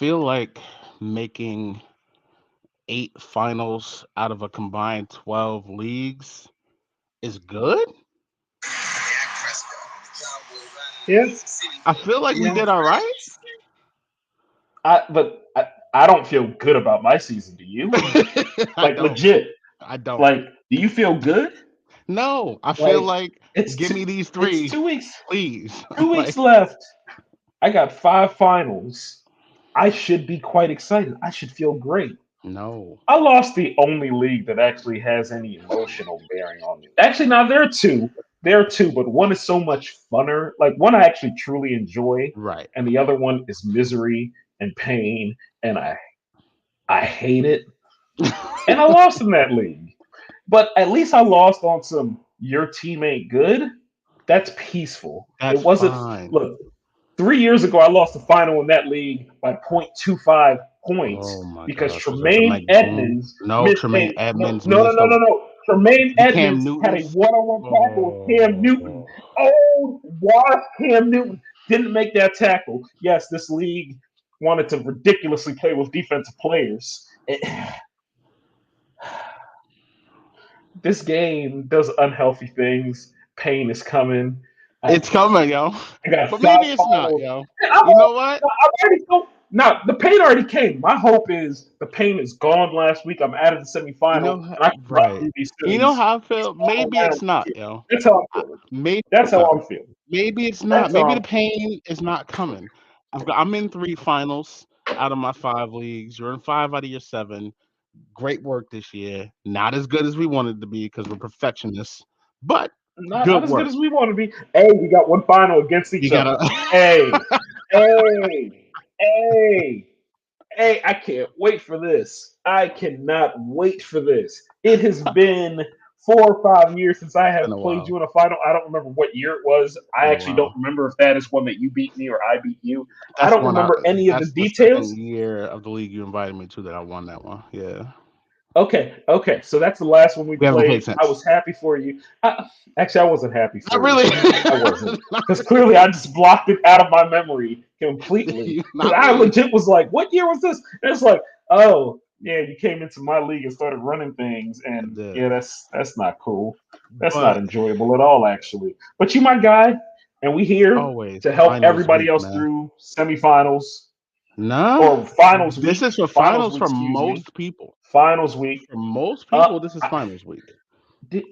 feel like making 8 finals out of a combined 12 leagues is good. Yeah, I feel like we yeah. did all right. But I don't feel good about my season. Do you? I Like don't. legit? I don't. Like, do you feel good? No, I feel Like, like it's give two, me these it's three, 2 weeks. please. 2 weeks Like, left. I got 5 finals. I should be quite excited. I should feel great. no. I lost the only league that actually has any emotional bearing on me. Actually, now there are two. There are two, but one is so much funner. Like one I actually truly enjoy, Right. and the other one is misery and pain, and I hate it. And I lost in that league. But at least I lost on some your team ain't good. That's peaceful. It That's wasn't fine. look, 3 years ago I lost the final in that league by 0.25 Oh points my because gosh. Was it the Tremaine McBoom? Edmonds No, missed Tremaine a no Edmonds no no missed no no no. Tremaine the Cam Edmonds had a Newton's. one-on-one tackle with Cam Newton. Oh, Oh, watch Cam Newton didn't make that tackle. Yes, this league wanted to ridiculously play with defensive players. This game does unhealthy things. Pain is coming. I, it's coming, yo. I got But five maybe it's not, finals. yo. And I'm, You know what? I'm already so now the pain already came. My hope is the pain is gone last week. I'm out of the You semifinals know how, and I can run right. through these You know series how I feel? all Maybe around it's the not, year. yo. That's how I'm I, feeling. maybe That's it's how not. I'm feeling. Maybe it's not. That's Maybe how the I'm feeling. pain is not coming. I'm in 3 finals out of my 5 leagues. You're in 5 out of your 7. Great work this year. Not as good as we wanted to be because we're perfectionists, but Not good as good work. as we want to be. Hey, we got one final against You each other. gotta. Hey, hey, hey. Hey, I can't wait for this. I cannot wait for this. It has been 4 or 5 years since I Been have a played while. you in a final. I don't remember what year it was. I Been a actually don't while. remember if that is one that you beat me or I beat you. I That's don't one. remember any of the That's the second details. year of the league you invited me to that I won that one. Yeah, Okay, okay. So that's the last one we we haven't played played. I since. was happy for you. Actually, I wasn't happy Not for you. really. I wasn't. Because clearly I just blocked it out of my memory completely. Because Not I really. legit was like, what year was this? And it's like, oh, yeah, you came into my league and started running things. I And did, yeah, that's not cool. That's not but enjoyable at all, actually. But you my guy, and we here always to help finals everybody week, else man. through semifinals Nah, or finals this week. is for Finals finals week, for excuse me. most people. Finals week. For most Uh, people, this is I, finals week.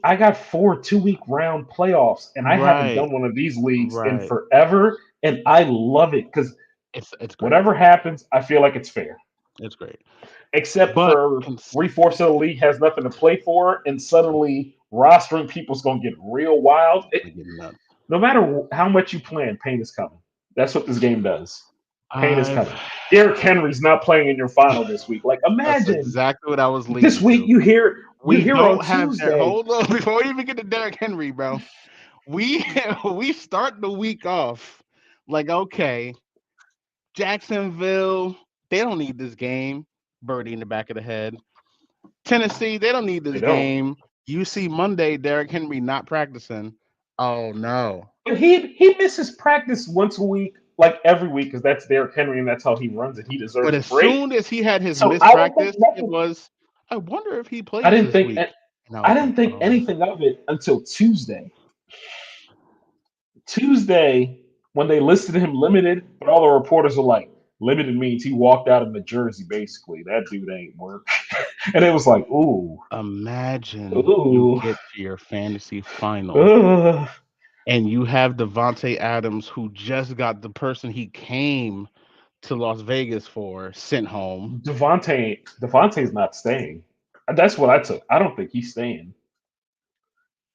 I got 4 2-week round playoffs, and I haven't Right, done one of these leagues in right. forever, and I love it because It's great. whatever happens, I feel like it's fair. It's great. Except But for 3/4 of the league has nothing to play for, and suddenly rostering people's gonna get real wild. getting nuts. No matter how much you plan, pain is coming. That's what this game does. Pain is I've coming. Derrick Henry's not playing in your final this week. Like, that's imagine exactly what I was this leading week to. you We hear on don't have Der- Tuesday. hold on before we even get to Derrick Henry, bro. We we start the week off like okay, Jacksonville, they don't need this game. Birdie in the back of the head. Tennessee, they don't need They this don't. game. You see Monday, Derrick Henry not practicing. Oh no. But he misses practice once a week, like every week, because that's Derrick Henry and that's how he runs it. He But deserves a as break. soon as he had his So missed I don't think practice, it nothing. was, I wonder if he I plays didn't this think week. And I I was didn't like, think oh, anything of it until Tuesday. Tuesday, when they listed him limited, but all the reporters were like, limited means he walked out in the jersey. Basically, that dude ain't work. And it was like, ooh, imagine you ooh, get to your fantasy final ugh. and you have Devontae Adams, who just got the person he came to Las Vegas for sent home. Devontae's not staying. That's what I took. I don't think he's staying.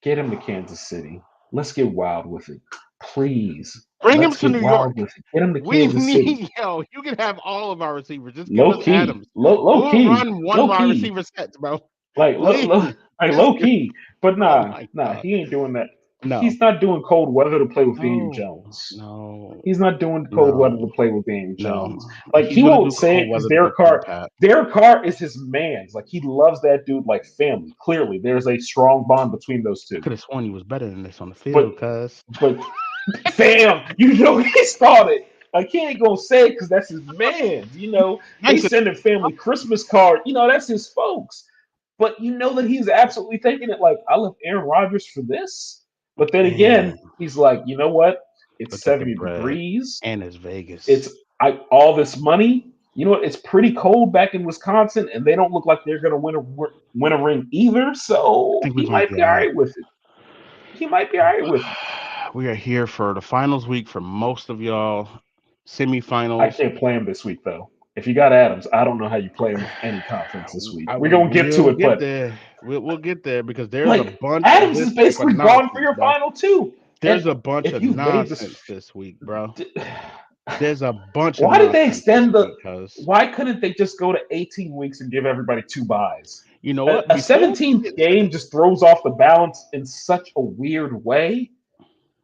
Get him to Kansas City. Let's get wild with it. Please. Bring him Let's to get New wild York. with it. Get him to We Kansas City. need, yo, you can have all of our receivers. Just give Low us key. Adams. Low We'll key. run one Low wide key. receiver sets, bro. Like Please. low Just give, key. But oh nah, my nah, God. he ain't doing that. No, He's not doing cold weather to play with Daniel no, Jones. no, He's not doing cold weather no, to play with Daniel Jones. no. Like He's he gonna won't do say cold it because weather to play for Pat. Derek Carr is his man's. Like he loves that dude like family. Clearly, there's a strong bond between those I two. could have sworn he was better than this on the But field, cuz. but fam, you know he started. Like he ain't gonna say it because that's his man. They Nice. send a family Christmas card. That's his folks. But you know that he's absolutely thinking it. Like I left Aaron Rodgers for this. But then Man, again, he's like, you know what? It's look at the 70 bread. degrees. And it's Vegas. It's all this money. You know what? It's pretty cold back in Wisconsin, and they don't look like they're gonna win a ring either. I So think we he might might be be all all right. right with it. He might be all right with it. We are here for the finals week for most of y'all. I Semifinals. can't play him this week though. If you got Adams, I don't know how you play him with any confidence this week. We're gonna get to We'll it, get but there. We'll get there because there's a like bunch of Adams this is type of basically gone for nonsense, your bro. final two. There's And a bunch if of you've made this, nonsense this week, bro. There's a bunch of why did they nonsense this extend week, cuz. Why couldn't they just go to 18 weeks and give everybody 2 buys? You know A, what? a Before we 17th get to game just throws off the balance in such a weird way.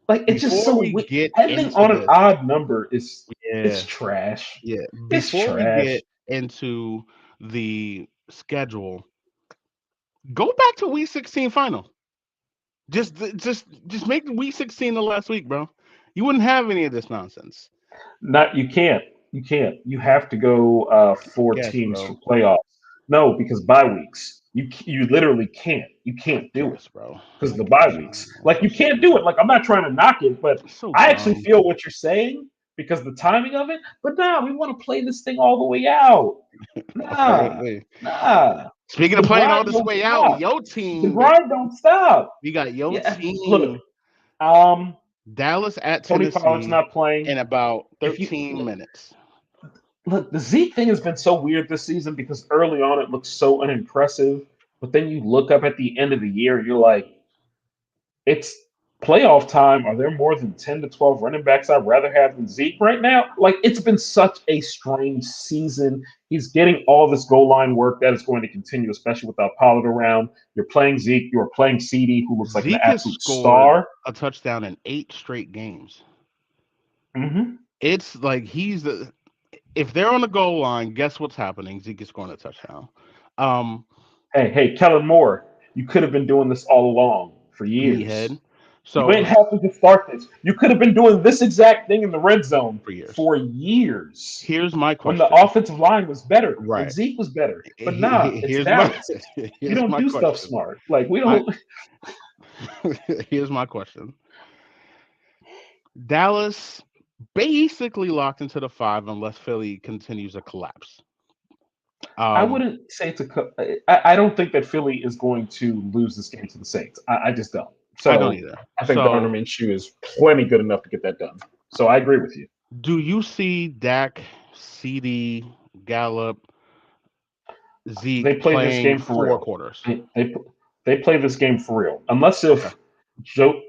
Like it's just before so we weird. get Ending into on an this, odd number is yeah, it's trash. yeah. It's Before we trash. get into the schedule, go back to week 16 final. Just make week 16 the last week, bro. You wouldn't have any of this nonsense. Not you can't. You can't. You have to go four Guess, teams for bro. playoffs. No, because bye weeks. You literally can't. You can't do it Guess, bro. because of the bye weeks. Like you can't do it. Like I'm not trying to knock it, but So I actually dumb. feel what you're saying because the timing of it. But nah, we want to play this thing all the way out. Nah, Apparently. nah. Speaking of The playing all grind this don't way out, stop. your The team, baby. grind don't stop. We got your Yeah. Look, team, um, Dallas at Tony Pollard's Tennessee not playing. in about If you 13 minutes. look, the Zeke thing has been so weird this season because early on it looks so unimpressive, but then you look up at the end of the year, you're like, it's playoff time. Are there more than 10 to 12 running backs I'd rather have than Zeke right now? Like, it's been such a strange season. He's getting all this goal line work that is going to continue, especially without Pollard around. You're playing Zeke, you're playing CD, who looks like an Zeke has absolute scored star. a touchdown in 8 straight games. Mm-hmm. It's like if they're on the goal line, guess what's happening? Zeke is scoring a touchdown. Hey, Kellen Moore, you could have been doing this all along for years. Meathead. You So ain't having to start this. You could have been doing this exact thing in the red zone for years. for years. Here's my When question. the offensive line was better, when Right. Zeke was better. But nah, it's Here's Dallas. here's You don't my do stuff question. smart. Like we don't. Here's my question. Dallas basically locked into the 5 unless Philly continues to collapse. I wouldn't say it's I don't think that Philly is going to lose this game to the Saints. I just don't. So I don't either. I think So Gardner Minshew is plenty good enough to get that done. So I agree with you. do you see Dak, CD, Gallup, Zeke They play this playing game for 4 real. quarters? They play this game for real. Unless Okay. if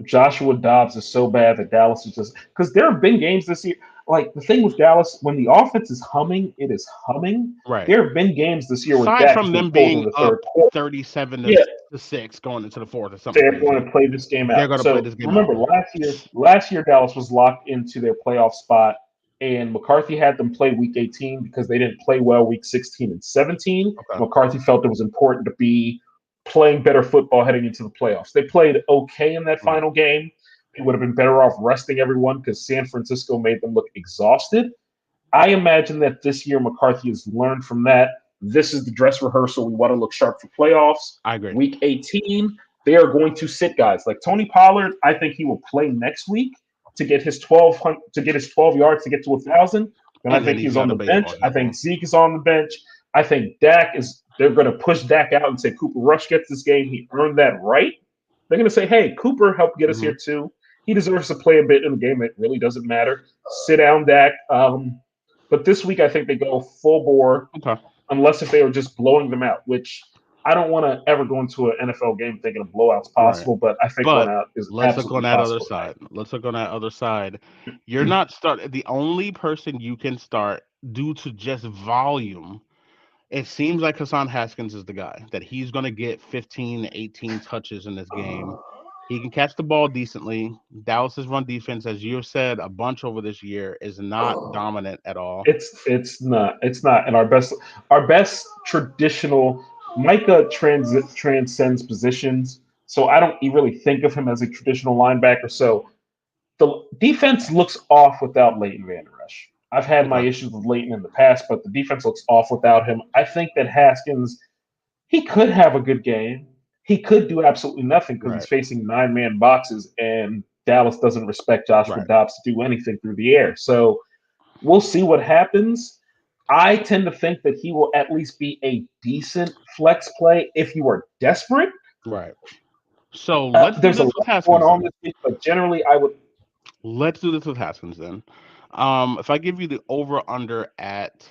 Joshua Dobbs is so bad that Dallas is just because there have been games this year. Like the thing with Dallas, when the offense is humming, it is humming. Right. There have been games this year where Aside Dak from has been them pulled in being the up third quarter. 37 Yeah, to 6 going into the 4th or something they're crazy. going to play this game They're out. going to play So this game remember, out. last year Dallas was locked into their playoff spot, and McCarthy had them play Week 18 because they didn't play well Week 16 and 17. Okay. McCarthy felt it was important to be playing better football heading into the playoffs. They played okay in that final game. They would have been better off resting everyone because San Francisco made them look exhausted. I imagine that this year McCarthy has learned from that. This is the dress rehearsal. We want to look sharp for playoffs. I agree. Week 18, they are going to sit guys like Tony Pollard. I think he will play next week to get his 12 yards to get to 1,000. And I think he's on the bench. I think Zeke is on the bench. I think Dak is. They're going to push Dak out and say Cooper Rush gets this game. He earned that right. They're going to say, hey, Cooper helped get us here too. He deserves to play a bit in a game that really doesn't matter. Sit down, Dak. But this week, I think they go full bore, unless if they are just blowing them out, which I don't want to ever go into an NFL game thinking a blowout's possible, but I think going out is let's look on that possible. other side. Let's look on that other side. You're not the only person you can start due to just volume. It seems like Hassan Haskins is the guy that he's going to get 15, 18 touches in this game. He can catch the ball decently. Dallas's run defense, as you have said a bunch over this year, is not dominant at all. It's not. And our best traditional Micah transcends positions, so I don't really think of him as a traditional linebacker. So the defense looks off without Leighton Vander Esch. I've had my Okay. issues with Leighton in the past, but the defense looks off without him. I think that Haskins, he could have a good game. He could do absolutely nothing because he's Right. facing 9-man boxes, and Dallas doesn't respect Joshua Right. Dobbs to do anything through the air. So we'll see what happens. I tend to think that he will at least be a decent flex play if you are desperate. Right. So let's do There's a this with lot going Haskins on then. this week, but generally, I would. Let's do this with Haskins then. If I give you the over under at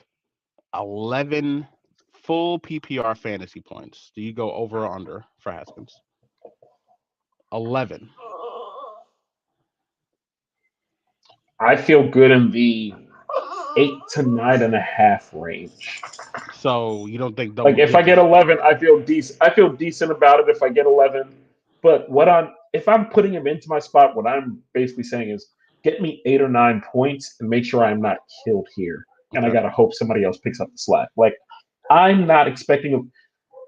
11 full PPR fantasy points, do you go over or under for Haskins? 11. I feel good in the 8 to 9.5 range. So you don't think double Like if I get digits is 11, possible? I feel decent. I feel decent about it if I get 11. But if I'm putting him into my spot, what I'm basically saying is get me 8 or 9 points and make sure I'm not killed here. And I Okay. gotta hope somebody else picks up the slack. Like I'm not expecting him.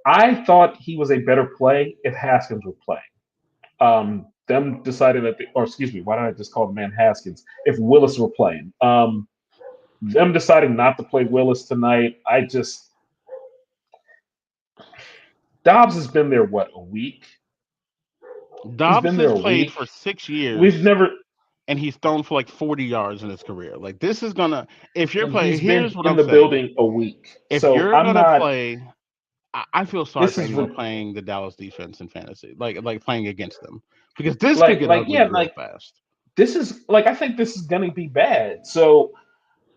I thought he was a better play if Haskins were playing. Them deciding that, or excuse me, why did I just call the man Haskins? If Willis were playing, them deciding not to play Willis tonight, Dobbs has been there what, a week? He's Dobbs been there has a played week. for six We've years never, and he's thrown for like 40 yards in his career. Like this is gonna if you're and playing he's been here's what in I'm the saying. building a week. If So you're I'm gonna not. play I feel sorry This for is anyone playing the Dallas defense in fantasy, like playing against them, because this could get ugly yeah, real fast. this is I think this is going to be bad. So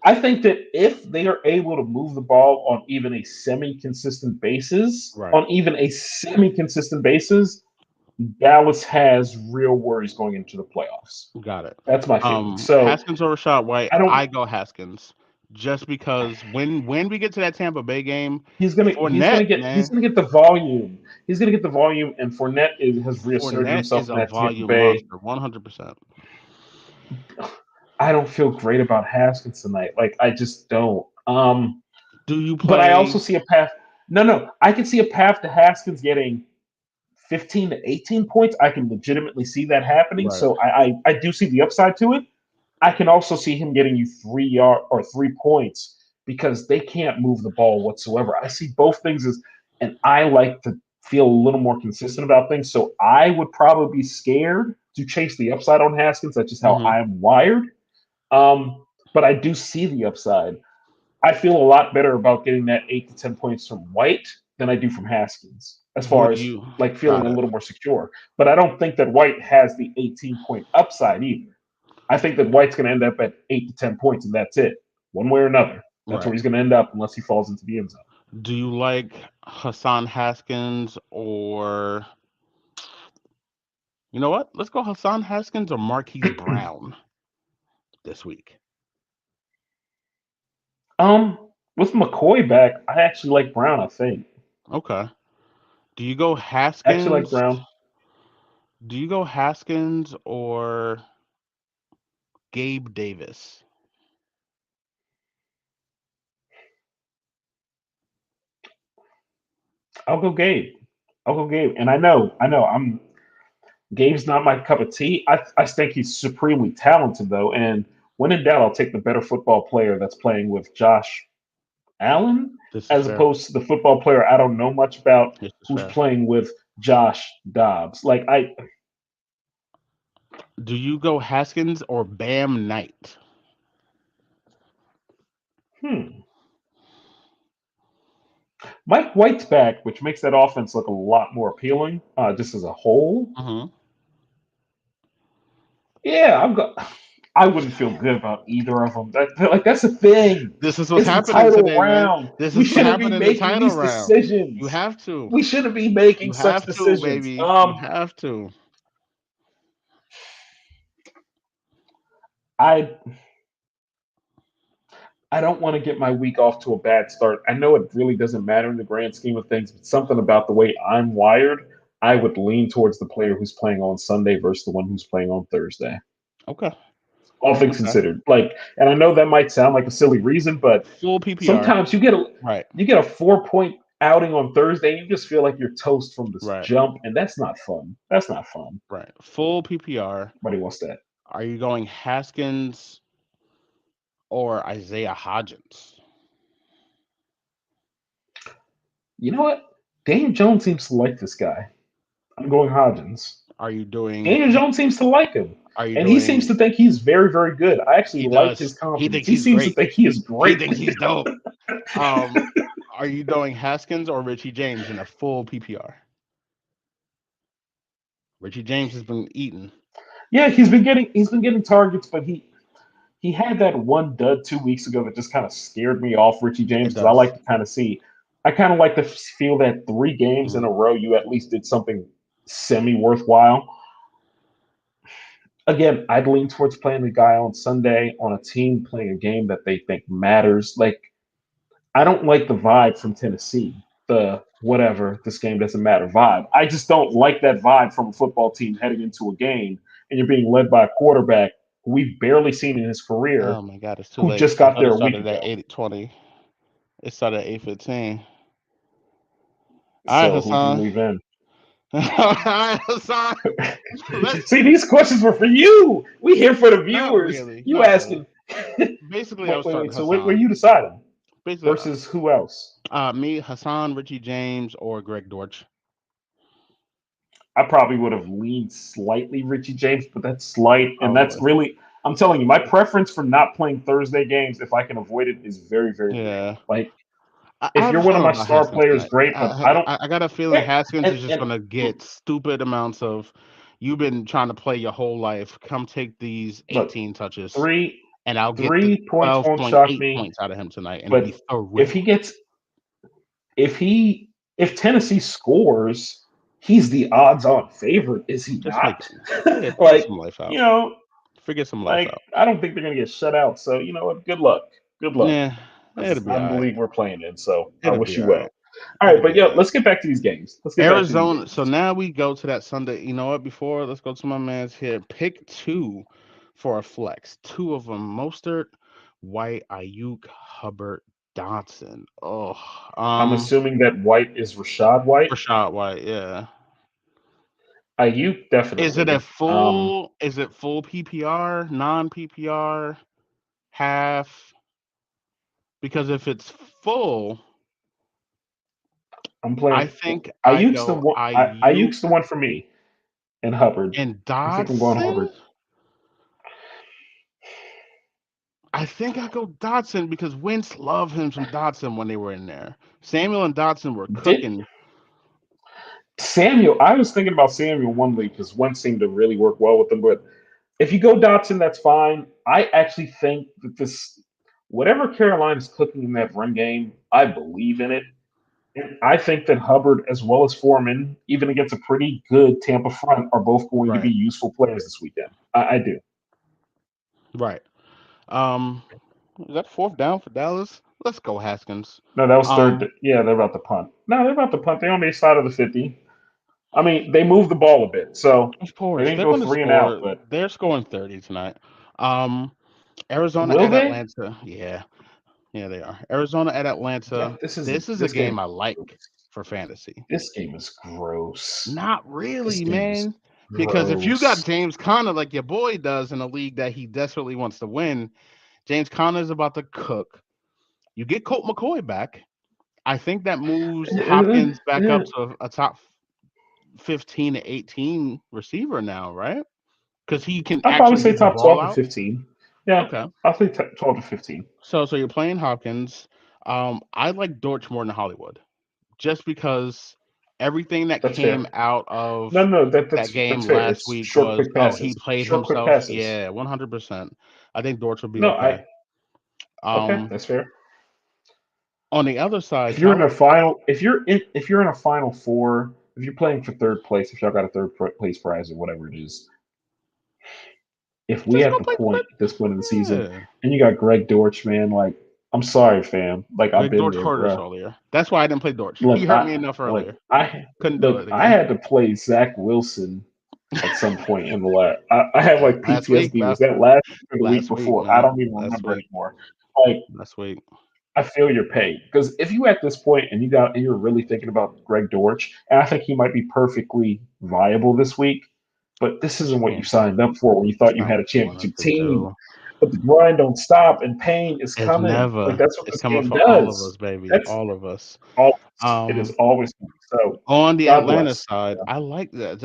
I think that if they are able to move the ball Right. on even a semi-consistent basis, Dallas has real worries going into the playoffs. Got it. That's my feeling. So Haskins or Rashad White, I don't. I go Haskins, just because when we get to that Tampa Bay game, He's gonna Fournette, get he's man, gonna get the volume. He's gonna get the volume, and has reasserted Fournette himself is in a that Tampa volume Bay. monster, 100%. I don't feel great about Haskins tonight. Like I just don't. Do you But I also play? see a path. No, I can see a path to Haskins getting 15 to 18 points. I can legitimately see that happening. Right. So I do see the upside to it. I can also see him getting you 3 yard or 3 points because they can't move the ball whatsoever. I see both things as, and I like to feel a little more consistent about things. So I would probably be scared to chase the upside on Haskins. That's just how Hmm. I'm wired. But I do see the upside. I feel a lot better about getting that 8 to 10 points from White than I do from Haskins, as far Would as you? like feeling Got a it. little more secure. But I don't think that White has the 18-point upside either. I think that White's going to end up at 8 to 10 points, and that's it, one way or another. That's where Right. he's going to end up unless he falls into the end zone. Do you like Hassan Haskins or you know what? Let's go Hassan Haskins or Marquise Brown this week. With McCoy back, I actually like Brown. I think Okay. Do you go I actually like Haskins? Brown. Do you go Haskins or Gabe Davis? I'll go Gabe. I'll go Gabe. And I know. Gabe's not my cup of tea. I think he's supremely talented though, and when in doubt, I'll take the better football player that's playing with Josh Allen This is as fair. opposed to the football player I don't know much about This is who's fair. playing with Josh Dobbs. Like I Do you go Haskins or Bam Knight? hmm. Mike White's back, which makes that offense look a lot more appealing, just as a whole. Hmm. Yeah, I wouldn't feel good about either of them. That's the thing. This is what's It's the happening title today, man. round. This We is what shouldn't be happened in the making title these round. You decisions. have to. We shouldn't be You making such have to, decisions. baby. You have to. I I don't want to get my week off to a bad start. I know it really doesn't matter in the grand scheme of things, but something about the way I'm wired, I would lean towards the player who's playing on Sunday versus the one who's playing on Thursday. Okay. All things Okay. considered. And I know that might sound like a silly reason, but Full PPR. sometimes Right. you get a 4 point outing on Thursday, and you just feel like you're toast from this Right. jump, and that's not fun. That's not fun. Right. Full PPR. Nobody wants that. Are you going Haskins or Isaiah Hodgins? You know what? Daniel Jones seems to like this guy. I'm going Hodgins. Are you doing? Daniel Jones seems to like him. Are you And he seems doing? to think he's very, very good. I actually He like his does. He confidence. thinks He he's seems to great. think he is He great. thinks he's dope. Um, are you doing Haskins or Richie James in a full PPR? Richie James has been eaten. Yeah, he's been getting targets, but he had that one dud 2 weeks ago that just kind of scared me off Richie James It because I does. like to kind of see. I kind of like to feel that 3 games in Mhm. a row you at least did something semi worthwhile. Again, I'd lean towards playing the guy on Sunday on a team playing a game that they think matters. Like I don't like the vibe from Tennessee. The whatever, this game doesn't matter vibe. I just don't like that vibe from a football team heading into a game and you're being led by a quarterback who we've barely seen in his career Oh my God, it's too who late. just I got thought there it a week started at ago. 8:20. It started at 8:15. All right, So who do you Hassan. leave in? All right, Hassan. Let's See, these questions were for you. We here for the not viewers. really, You not really. asking? Basically, I Wait, was wait, starting wait. So where Hassan. you deciding Basically, versus who else? me, Hassan, Richie James, or Greg Dortch. I probably would have leaned slightly Richie James, but that's slight, and that's Probably. really. I'm telling you, my preference for not playing Thursday games, if I can avoid it, is very, very real. Yeah. Like, I if have you're a one of feeling my about star Haskins players, tonight. great, but I don't. I got a feeling Yeah, Haskins is just and gonna get stupid amounts of. You've been trying to play your whole life. Come take these look, 18 touches, three and I'll get the 3 points won't shock 12.8 me. points out of him tonight, and be But if he thrilled. gets if he if Tennessee scores, he's the odds-on favorite, is he Just make not? yeah, figure Like, some life you out. know, Figure some life like out. I don't think they're gonna get shut out. So you know what? Good luck. Good luck. Yeah, Because it'll it's be not in all the right. league we're playing in. So I It'll wish be you all right. well. All right, It'll but be yeah, all right. let's get back to these games. Let's get back to these Arizona. So games. now we go to that Sunday. You know what? Before let's go to my man's here. Pick two for a flex. Two of them: Mostert, White, Ayuk, Hubbard, Dotson. Oh, I'm assuming that White is Rashad White. Rashad White. Yeah. Ayuk Is it a definitely. full? Is it full PPR? Non PPR? Half? Because if it's full, I'm I playing. think I Ayuk's the go one. Ayuk Ayuk's the one for me. And Hubbard. and I think I'm going Dotson. Hubbard. I think I go Dotson because Wentz loved him some Dotson when they were in there. Samuel and Dotson were Did cooking. Samuel? I was thinking about Samuel one league because one seemed to really work well with them. But if you go Dotson, that's fine. I actually think that this, whatever Carolina's cooking in that run game, I believe in it. And I think that Hubbard, as well as Foreman, even against a pretty good Tampa front, are both going to be Right, useful players this weekend. I do. right. Um, is that fourth down for Dallas? Let's go Haskins. No, that was third. Um, Yeah, they're about to punt. No, they're about to punt. They're on their side of the 50. I mean, they moved the ball a bit, so of they course didn't they're go going to 3 and out. score. But They're scoring 30 tonight. Um, Arizona will at they? Atlanta. Yeah, yeah, they are. Arizona at Yeah, Atlanta. This is a this game. game I like for fantasy. This game is gross. Not This really, game is man. Because if you got gross. James Conner like your boy does in a league that he desperately wants to win, James Conner is about to cook. You get Colt McCoy back. I think that moves Hopkins back up to a top 15 to 18 receiver now, right? Because he can I'll probably actually say get the top ball 12 to out. 15. Yeah, Okay. I'll say 12 to 15. So you're playing Hopkins. I like Dortch more than Hollywood just because everything that That's fair. came out of No, no, that that's game fair. last It's week short, was, quick oh, he passes. played Short, quick himself. passes. Yeah, 100%. I think Dortch will be No, okay. okay, Um, that's fair. on the other side, If you're in how a final, if you're in a final four, if you're playing for third place, if y'all got a place prize or whatever it is, if we just have go the play point at this point in the season, yeah. and you got Greg Dortch, man, like I'm sorry, fam. Like I've Like been Dortch there, hurt us bro. earlier. That's why I didn't play Dortch. He Look, hurt me enough earlier. Couldn't do look, it I again. had to play Zach Wilson at some point in the last. I have like Last week, PTSD. bro. Was that last week or the week Last week, before? I man. don't even Last remember week. anymore. Like Last week. I feel your pain because if you at this point and you're really thinking about Greg Dortch, and I think he might be perfectly viable this week, but this isn't what you Can't. signed up for when you It's thought you not had what a you wanted championship to team. do. but the grind don't stop, and pain is It's coming. Like never. that's what It's this coming game for all of us, does. baby. That's All of us. all. It is Um, always coming. So on the God Atlanta bless. side, I like that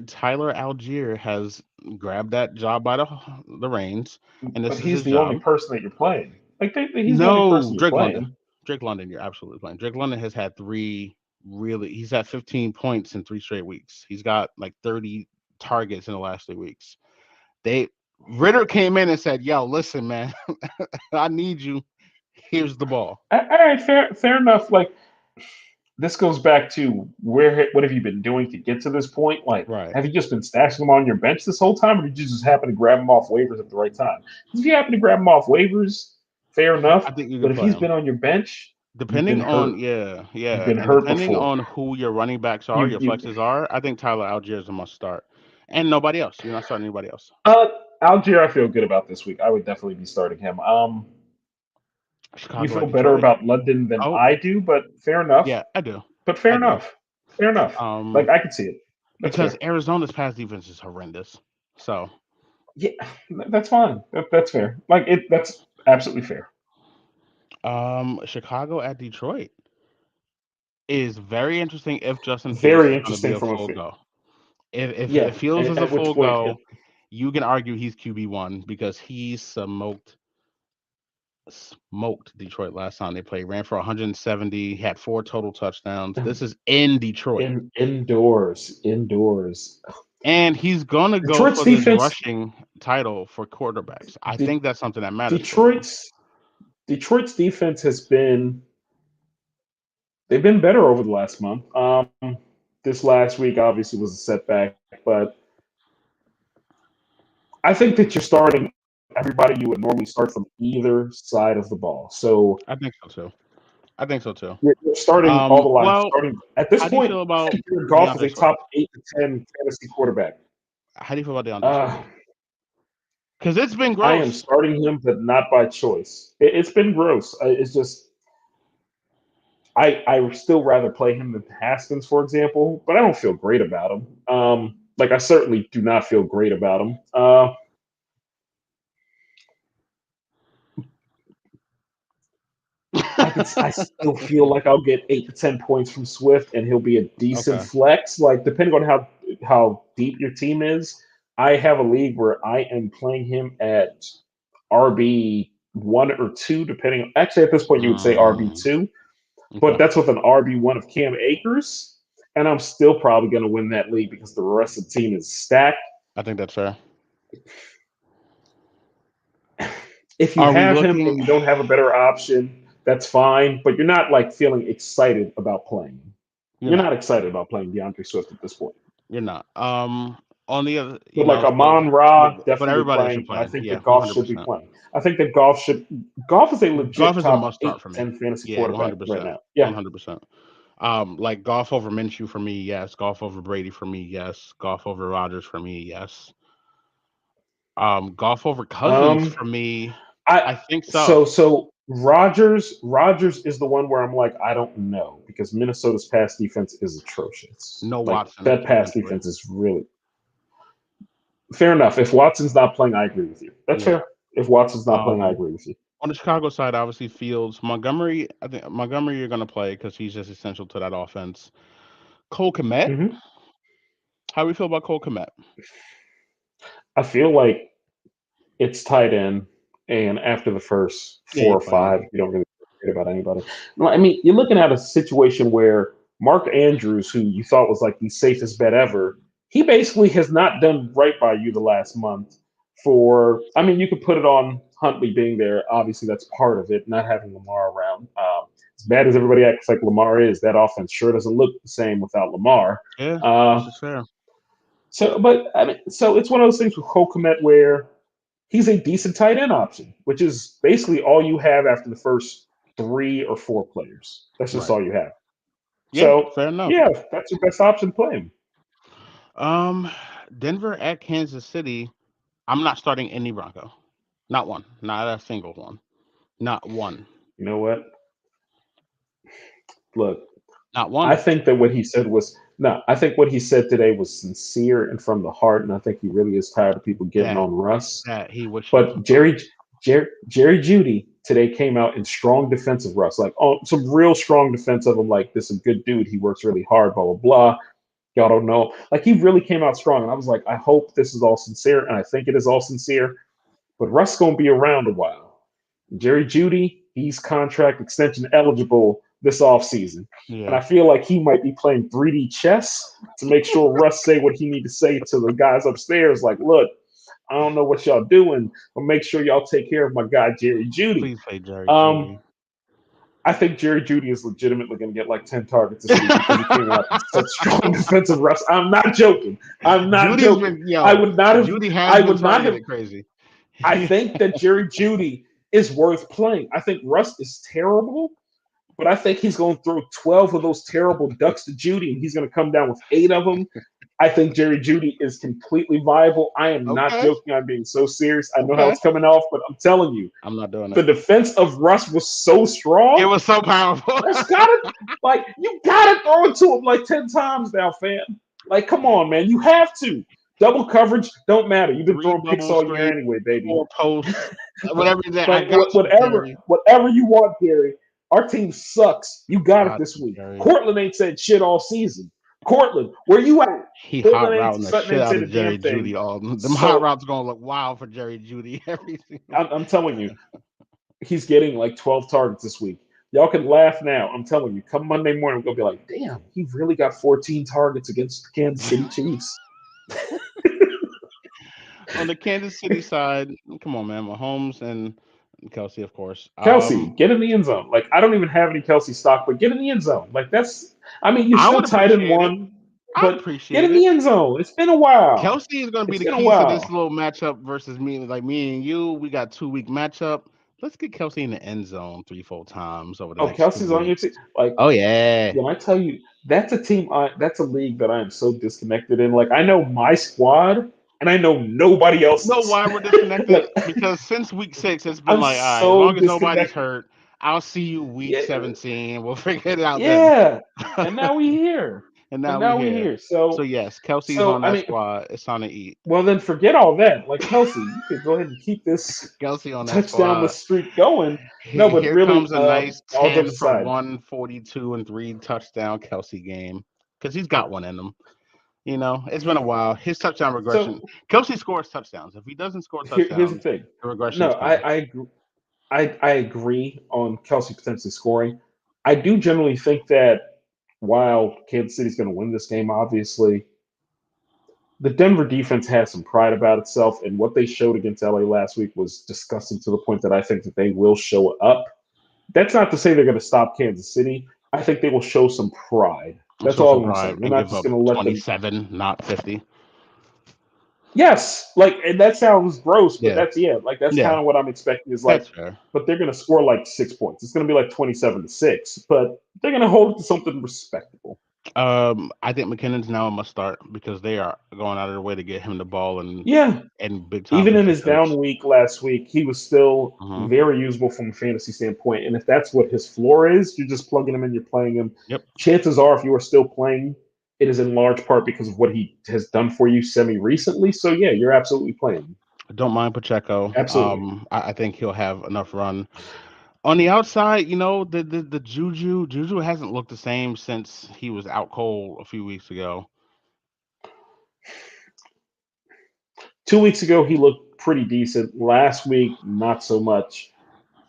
Tyler Algier has grabbed that job by the reins, and But this is he's his the only job. person that you're playing. He's the only No, person you're Drake London. playing. Drake London, you're absolutely playing. Drake London has had he's had 15 points in 3 straight weeks. He's got like 30 targets in the last 3 weeks. They Ritter came in and said, "Yo, listen, man, I need you. Here's the ball." All right, fair enough. Like this goes back to what have you been doing to get to this point? Like, Right. have you just been stashing them on your bench this whole time, or did you just happen to grab them off waivers at the right time? If you happen to grab them off waivers, fair enough. I think you But can if play he's him. been on your bench, you've been Depending on hurt. yeah, You've yeah, been and hurt depending before. on who your running backs are, You your you flexes are, I think Tyler Algier is a must start, and nobody else. You're not starting anybody else. uh Algier, I feel good about this week. I would definitely be starting him. You Chicago feel at better Detroit. about London than Oh I do, but fair enough. yeah, I do. But fair I do. enough. Fair enough. Like Um, I can see it. That's because fair. Arizona's pass defense is horrendous. So Yeah, that's fine. That's fair. Like it. That's absolutely fair. Chicago at Detroit is very interesting if Justin Fields Very is going to be interesting a from a full fit. go. If Yeah, Fields is a at which full point, go, you can argue he's QB1 because he smoked Detroit last time they played. Ran for 170, had 4 total touchdowns. This is in Detroit. indoors. And he's gonna go Detroit's for this defense. rushing title for quarterbacks. I De- think that's something that matters for him. Detroit's defense has been. They've been better over the last month. This last week obviously was a setback, but I think that you're starting everybody you would normally start from either side of the ball. So I think so too. I think so too. you're starting all the lines. Well, Starting at this how do you point, feel about Jared Goff is a DeAndre Swift? top 8 to 10 fantasy quarterback. How do you feel about DeAndre Swift? Uh, Because it's been I am gross. starting him, but not by choice. It's been gross. It's just I still rather play him than Haskins, for example, but I don't feel great about him. Like I certainly do not feel great about him. I still feel like I'll get 8 to 10 points from Swift, and he'll be a decent Okay. flex. Like depending on how deep your team is, I have a league where I am playing him at RB1 or 2, depending. Actually, at this point, you would say Mm, RB2, but okay. that's with an RB1 of Cam Akers, and I'm still probably going to win that league because the rest of the team is stacked. I think that's fair. If you Are we have him looking? and you don't have a better option, that's fine. But you're not like feeling excited about playing. You're You're not. not excited about playing DeAndre Swift at this point. You're not. On the other, But like so Amon Ra, but definitely everybody else playing. should And I play. think Yeah, that one Goff hundred should be percent. playing. I think that Goff is a Golf legit is a top must eight start for to me. ten fantasy Yeah, one quarterback hundred right percent. now. Yeah. 100%. Like golf over Minshew for me, yes. Golf over Brady for me, yes. Golf over Rodgers for me, yes. Golf over Cousins Um for me, I I think so. so Rogers is the one where I'm like, I don't know, because Minnesota's pass defense is atrocious. No Like Watson, that pass potentially. defense is really fair enough. If Watson's not playing, I agree with you. That's Yeah. fair. If Watson's not playing, I Um, agree with you. on the Chicago side, obviously Fields, Montgomery. I think Montgomery you're gonna play because he's just essential to that offense. Cole Kmet. hmm How do we feel about Cole Kmet? I feel like it's tight end, and after the first Yeah, four you're or playing five, him. you don't really care about anybody. No, I mean, you're looking at a situation where Mark Andrews, who you thought was like the safest bet ever, he basically has not done right by you the last month. I mean, you could put it on Huntley being there. Obviously, that's part of it, not having Lamar around. As bad as everybody acts like Lamar is, that offense sure doesn't look the same without Lamar. Yeah, this Uh, is fair. but I mean, so it's one of those things with Cole Kmet where he's a decent tight end option, which is basically all you have after the first 3 or 4 players. That's just Right. all you have. Yeah, So fair enough. yeah, that's your best option. Play him. Um, Denver at Kansas City. I'm not starting any Bronco. Not one. Not a single one. Not one. You know what? Look, Not I one. think that what he said was No, I think what he said today was sincere and from the heart, and I think he really is tired of people getting that on Russ. that he wish he was But Jerry Judy today came out in strong defense of Russ, like oh, some real strong defense of him. Like this is a good dude. He works really hard. Blah blah blah. Y'all don't know. Like he really came out strong, and I was like, I hope this is all sincere, and I think it is all sincere. But Russ gonna be around a while. Jerry Judy, he's contract extension eligible this offseason. And yeah. I feel like he might be playing 3D chess to make sure Russ say what he need to say to the guys upstairs. Like, look, I don't know what y'all doing, but make sure y'all take care of my guy Jerry Judy. Please play Jerry Um, Judy. I think Jerry Judy is legitimately going to get like 10 targets this week because he came out in such strong defensive reps. I'm not joking. I'm not Judy's joking. been yo. Judy has I been would not have. targeted crazy. I think that Jerry Judy is worth playing. I think Russ is terrible, but I think he's going to throw 12 of those terrible ducks to Judy, and he's going to come down with 8 of them. I think Jerry Judy is completely viable. I am not Okay. joking. I'm being so serious. I know how Okay. it's coming off, but I'm telling you, I'm not doing the it. defense of Russ was so strong. It was so powerful. Russ got it. Like, you got to throw it to him like 10 times now, fam. Like, come on, man. You have to. Double coverage don't matter. You've been 3 throwing picks bubble all year screen, anyway, baby. 4 posts, whatever that I Like got you, Jerry. whatever you want, Gary. Our team sucks. You got it Got this you, week. Jerry. Cortland ain't said shit all season. Cortland, where you at? He hot Cortland routing the shit ain't out said of a damn Jerry thing. Judy. All them hot So routes gonna look wild for Jerry Judy every single. I'm telling you, he's getting like 12 targets this week. Y'all can laugh now. I'm telling you, come Monday morning, we're gonna be like, damn, he really got 14 targets against the Kansas City Chiefs. On the Kansas City side, come on, man, Mahomes and Kelsey, of course. Kelsey, get in the end zone. Like, I don't even have any Kelsey stock, but get in the end zone. Like, that's, I mean, you're I still would tied in appreciate it. one, I'd but get appreciate in it. the end zone. It's been a while. Kelsey is going to be It's the been a key to this while. little matchup versus me. Like me and you, we got 2 week matchup. Let's get Kelsey in the end zone 3, 4 times over the Oh, next two Kelsey's on your weeks. team. Like, Oh yeah. when I tell you, that's a team, that's a league that I am so disconnected in. Like, I know my squad, and I know nobody You know else's. why we're disconnected? Like, Because since week 6, it's been I'm like, all right, as so long as nobody's disconnected. hurt, I'll see you week Yeah, 17. We'll figure it out then. yeah. And now we here. And And now we now we here. here. So yes, Kelsey's on I that mean, squad. It's time to eat. well, then forget all that. Like Kelsey, you could go ahead and keep this Kelsey on that touchdownless squad. streak going. No, but Here really, comes a nice all 10 jokes for aside, 142 and 3 touchdown Kelsey game. Because he's got one in him. You know, it's been a while. His touchdown regression. so Kelsey scores touchdowns. If he doesn't score here's the touchdowns, thing. the regression No, is coming. I agree on Kelsey potentially scoring. I do generally think that while Kansas City's going to win this game, obviously, the Denver defense has some pride about itself, and what they showed against LA last week was disgusting to the point that I think that they will show up. That's not to say they're going to stop Kansas City. I think they will show some pride. That's Show some all I'm pride saying. They're and not give just up going to let them. 27, not 50. Yes, like, and that sounds gross, but Yeah. that's Yeah. kind of what I'm expecting. Is like, That's fair. but they're going to score like 6 points. It's going to be like 27-6, but they're going to hold it to something respectable. I think McKinnon's now a must start because they are going out of their way to get him the ball Yeah, and big time even in his positions. down week last week, he was still Hmm. very usable from a fantasy standpoint. And if that's what his floor is, you're just plugging him in, you're playing him. Yep. Chances are, if you are still playing, it is in large part because of what he has done for you semi recently. So yeah, you're absolutely playing. Don't mind Pacheco. Absolutely. I think he'll have enough run. On the outside, the Juju hasn't looked the same since he was out cold a few weeks ago. 2 weeks ago, he looked pretty decent. Last week, not so much.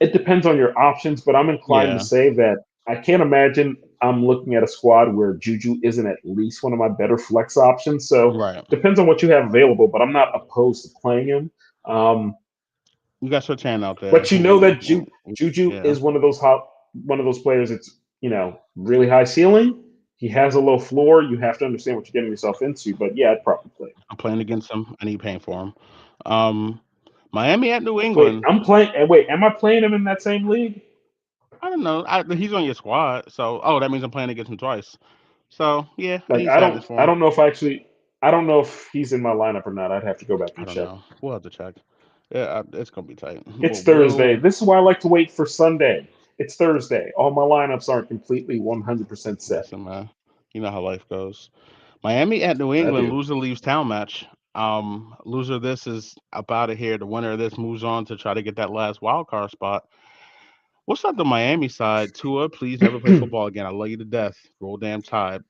It depends on your options, but I'm inclined to Yeah. say that I can't imagine I'm looking at a squad where Juju isn't at least one of my better flex options. So Right. depends on what you have available, but I'm not opposed to playing him. Um, You got Sertan out there. but you know that Juju Yeah. is one of those players. It's really high ceiling. He has a low floor. You have to understand what you're getting yourself into. But yeah, I'd probably play him. I'm playing against him. I need paying for him. Um, Miami at New Wait, England. I'm playing. Wait, am I playing him in that same league? I don't know. He's on your squad, so that means I'm playing against him twice. So yeah, I Like need sadness for I him. don't know if I don't know if he's in my lineup or not. I'd have to go back I and don't check. know. We'll have to check. Yeah, it's gonna be tight. It's But Thursday. we'll This is why I like to wait for Sunday. It's Thursday. All my lineups aren't completely 100% set. listen, man. You know how life goes. Miami at New I England. do. Loser leaves town match. Loser of this is up out of here. The winner of this moves on to try to get that last wild card spot. What's up the Miami side? Tua, please never play football again. I love you to death. Roll damn tide.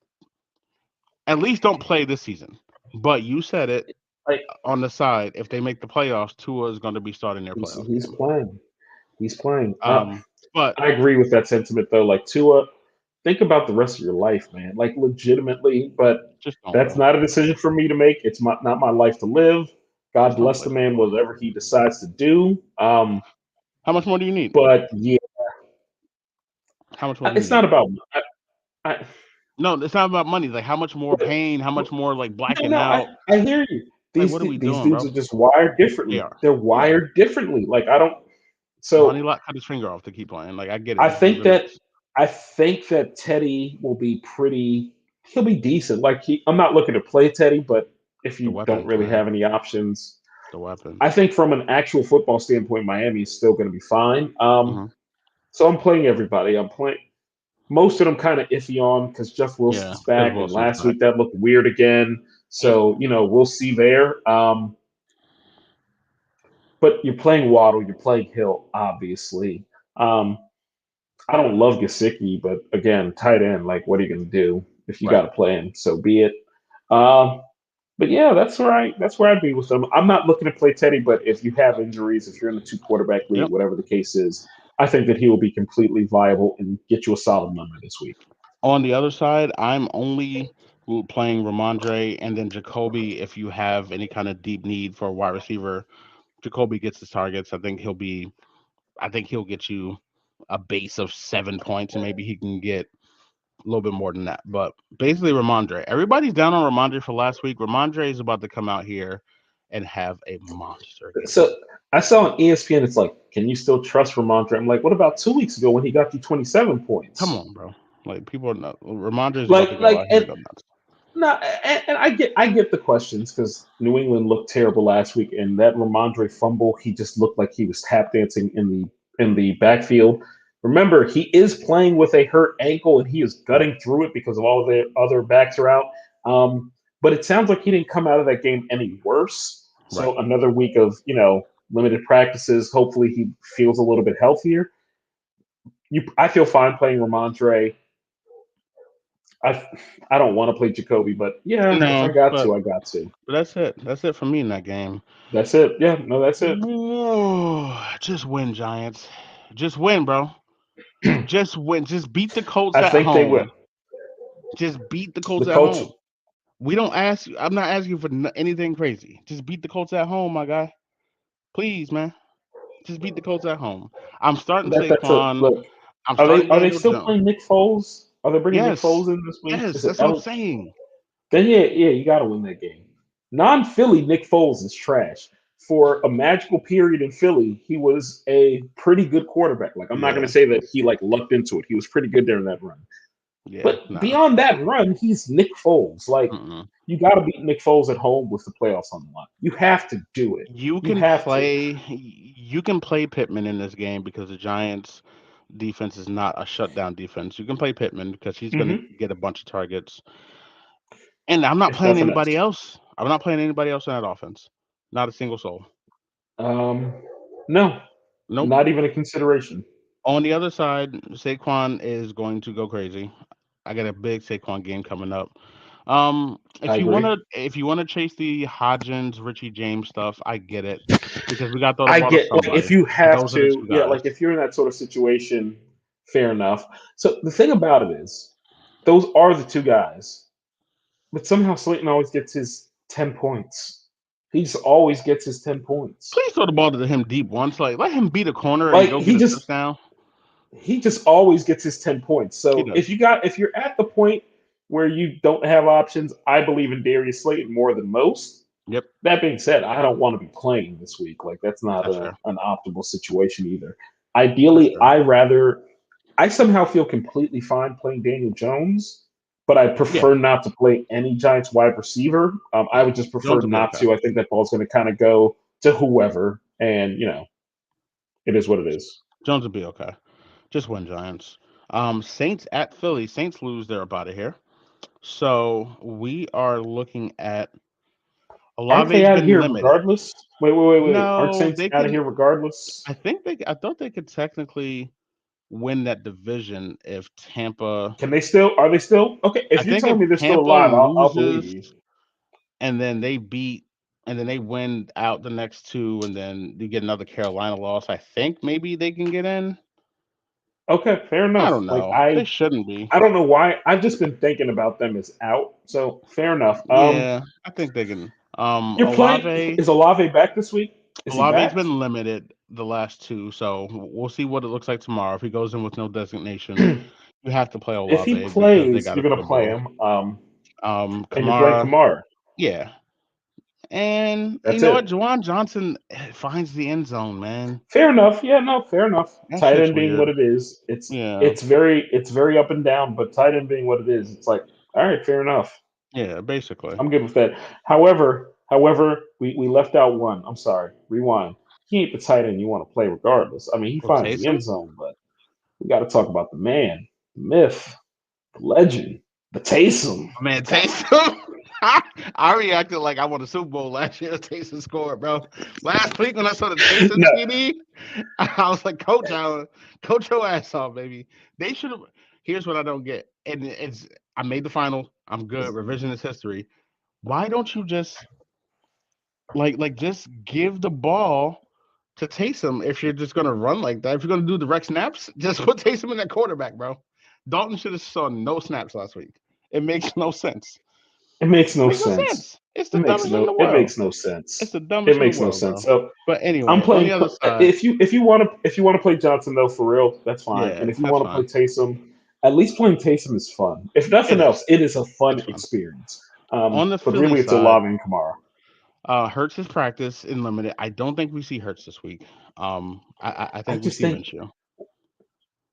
At least don't play this season. But you said it Like on the side. If they make the playoffs, Tua is going to be starting their playoff he's game. playing. He's playing. But I agree with that sentiment though. Like Tua, think about the rest of your life, man. Like legitimately, but just don't, that's bro. not a decision for me to make. It's not my life to live. God Just don't bless play the man, football. whatever he decides to do. How much more do you need? But yeah, How much more do you it's not need? about. I, No, it's not about money. Like how much more pain? How much more like no, blacking no, out? I hear you. Like what are we These doing, dudes bro? are just wired They differently. are. They're They are. wired differently. Like I don't. Ronnie So Lott cut his finger off to keep playing. Like I get it. I This is think what it that is. Teddy will be pretty. He'll be decent. Like I'm not looking to play Teddy, but if The you don't weapons, really man. have any options, The I weapons. think from an actual football standpoint, Miami is still going to be fine. Hmm. So I'm playing everybody. I'm playing most of them kind of iffy on because Jeff Yeah, Wilson's because back, and Wilson's last back. week that looked weird again. Yep. So we'll see there. But you're playing Waddle, you're playing Hill, obviously. Um, I don't love Gasicki, but again, tight end, like, what are you going to do? If you got Right. to play him, so be it. Um, but yeah, that's right. That's where I'd be with them. I'm not looking to play Teddy, but if you have injuries, if you're in a two quarterback league, Yep. whatever the case is, I think that he will be completely viable and get you a solid number this week. On the other side, I'm only playing Ramondre and then Jacoby. If you have any kind of deep need for a wide receiver, Jacoby gets his targets. I think he'll be. I think he'll get you a base of 7 points, and maybe he can get a little bit more than that. But basically, Ramondre. Everybody's down on Ramondre for last week. Ramondre is about to come out here and have a monster game. So I saw on ESPN, it's like, can you still trust Ramondre? I'm like, what about 2 weeks ago when he got you 27 Come points? on, bro. Like people are not. Ramondre is about to Like, go like, out here and and go nuts. no, and I get the questions because New England looked terrible last week, and that Ramondre fumble, he just looked like he was tap dancing in the backfield. Remember, he is playing with a hurt ankle, and he is Right. gutting through it because of all the other backs are out. But it sounds like he didn't come out of that game any worse. Right. So another week of limited practices. Hopefully, he feels a little bit healthier. I feel fine playing Ramondre. I I don't want to play Jacoby, but yeah, if I No, got but to, I got to. that's it. That's it for me in that game. That's it. Yeah, no, that's it. Just win, Giants. Just win, bro. Just win. Just beat the Colts I at think they will. home. Just beat the The Colts at coach, home. We don't ask you. I'm not asking you for anything crazy. Just beat the Colts at home, my guy. Please, man. Just beat the Colts at home. I'm starting that's a Saquon. look. I'm Are they starting are they Daniel still Jones. playing Nick Foles? Are they bringing Nick Yes. Foles in this week? Yes. Is it? That's what I'm saying. Then yeah, you got to win that game. Non-Philly Nick Foles is trash. For a magical period in Philly, he was a pretty good quarterback. Like I'm not going to Yeah. say that he like lucked into it. He was pretty good during that run. Yeah. But Nah. beyond that run, he's Nick Foles. Like Mm-mm. you got to beat Nick Foles at home with the playoffs on the line. You have to do it. You You can have to. play. You can play Pittman in this game because the Giants' defense is not a shutdown defense. You can play Pittman because he's going to Hmm. get a bunch of targets. And I'm not If playing nothing else. anybody else. I'm not playing anybody else in that offense. Not a single soul. Um, no, Nope. not even a consideration. On the other side, Saquon is going to go crazy. I got a big Saquon game coming up. I agree. If you wanna chase the Hodgins, Richie James stuff, I get it because we got to throw the I ball to get like if somebody. you But have those are the to, two yeah, guys. like if you're in that sort of situation, fair enough. So the thing about it is, those are the two guys, but somehow Slayton always gets his 10 points. He just always gets his 10 points. Please throw the ball to him deep once. Like let him beat a corner and Like go get a touchdown. he just always gets his 10 points. He So does. if you're at the point where you don't have options, I believe in Darius Slayton more than most. Yep, That being said, I don't want to be playing this week. Like that's not that's fair. an optimal situation either. That's Ideally, fair. I somehow feel completely fine playing Daniel Jones, but I Yeah, prefer not to play any Giants wide receiver. I would just prefer Jones will be not okay. to. I think that ball's going to kind of go to whoever, and it is what it is. Jones will be okay. Just win Giants. Saints at Philly. Saints lose. They're about to here. So we are looking at Aren't they Olave's out of been here limited. regardless? Wait. Aren't No, Saints they out of can. here regardless? I thought they could technically win that division if Tampa. Can they still? Are they still? Okay, I if you're think if telling me they're still Tampa alive, I'll believe loses you. and then they beat and then they win out the next two and then you get another Carolina loss, I think maybe they can get in. Okay, fair I enough. don't Like know. They shouldn't be. I don't know why. I've just been thinking about them as out. So fair enough. Yeah, I think they can. You're playing. Is Olave back this week? Is he Olave's back? been limited the last two, so we'll see what it looks like tomorrow. If he goes in with no designation, you have to play If he Olave because they plays, got to you're put gonna the play ball. him. And you're playing Kamara, Kamara. yeah. And you That's know what? it. Juwan Johnson finds the end zone, man. Fair enough. Yeah, no, fair enough. That Tight shit's end being weird. what it is, Yeah. it's very up and down. But tight end being what it is, it's like, all right, fair enough. Yeah, basically. I'm good with that. However, we left out one. I'm sorry. Rewind. He ain't the tight end you want to play regardless. I mean, he With finds the end Taysom? zone, but we got to talk about the man, the myth, the legend, the Taysom. Man, Taysom. I reacted like I won a Super Bowl last year. Taysom scored, bro. Last week when I saw the Taysom No, TD, I was like, Coach your ass off, baby. They should have. Here's what I don't get, and it's I made the final. I'm good. Revisionist history. Why don't you just just give the ball to Taysom if you're just gonna run like that? If you're gonna do direct snaps, just put Taysom in that quarterback, bro. Dalton should have saw no snaps last week. It makes no sense. it makes no Makes no sense. sense. It's the dumbest thing in the It world. makes no It's sense. the It dumbest thing in the makes no world, sense. bro. So But I'm anyway, on the playing. other side, If you want to play Johnson though, for real, that's fine. yeah, And if you that's want to play fine. Taysom, at least playing Taysom is fun. If It nothing is. else, it is a fun It's fun. experience. On the But Philly really, it's side, Olave and Kamara. Hurts is practice in limited. I don't think we see Hurts this week. I I think we just see think Minshew.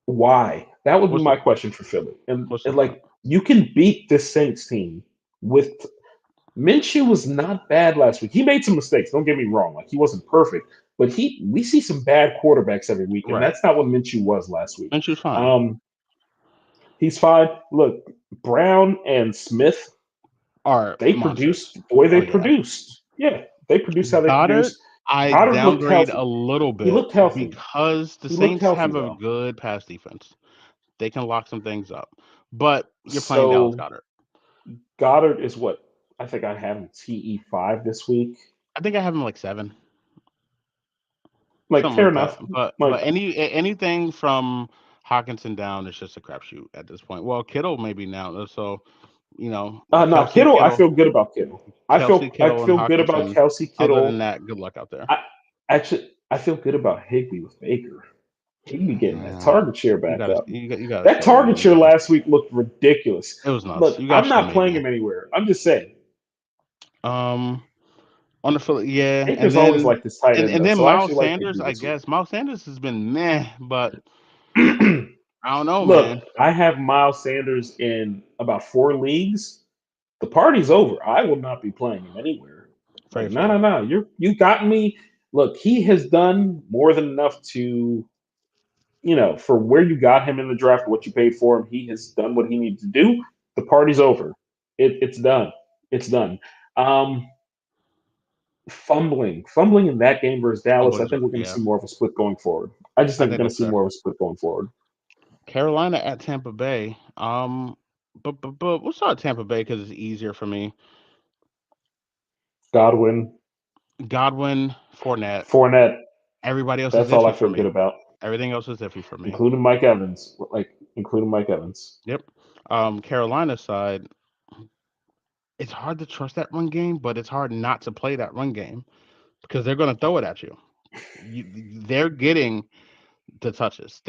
why that would be What's the my question for Philly. what's the And point? like you can beat this Saints team with Minshew was not bad last week. He made some mistakes. Don't get me wrong; like he wasn't perfect, but we see some bad quarterbacks every week, and Right. that's not what Minshew was last week. Minshew's fine. Um, he's fine. Look, Brown and Smith, Are they monsters. produced. Boy, they Oh yeah. produced. Yeah, they produced how they Goddard, produced. I Goddard looked downgrade a healthy. little He bit looked healthy. because the He looked Saints healthy have a though. good pass defense. They can lock some things up. But you're playing Dallas So Goddard. Goddard is what I think I have him TE5 this week. I think I have him like 7. Like Something fair like that. enough. But Like anything from Hawkinson down is just a crapshoot at this point. Well, Kittle maybe now. So no, Kelsey Kittle. I Kittle, feel good about Kittle. Kelsey I Kittle, and feel good about Hawkinson. Kelsey Other than Kittle. that, good luck out there. I feel good about Higby with Baker. Higby getting that Yeah, target share back up. you gotta That show me, target share man. last week looked ridiculous. It was nuts. Look, You gotta I'm show not me playing again. him anywhere. I'm just saying. Um, on the Philly, yeah, Baker's always like this tight end and though, then so I actually Miles like Sanders. Higby I this week. guess Miles Sanders has been meh, but I don't know, Look, man. I have Miles Sanders in about 4 leagues. The party's over. I will not be playing him anywhere. Very Like, no, fair. no, no. You got me. Look, he has done more than enough to, for where you got him in the draft, what you paid for him. He has done what he needs to do. The party's over. It's done. It's done. Um, fumbling in that game versus Dallas. I Fumbling's think we're going to yeah. see more of a split going forward. I just I think we're think going to that's see fair. more of a split going forward. Carolina at Tampa Bay. But we'll start Tampa Bay because it's easier for me. Godwin, Godwin, Fournette. Fournette. Everybody else is That's all I iffy for feel good me. about, Everything else is iffy for me. including Mike Evans. Including Mike Evans. Yep. Carolina side, it's hard to trust that run game, but it's hard not to play that run game because they're going to throw it at you. They're getting the touches.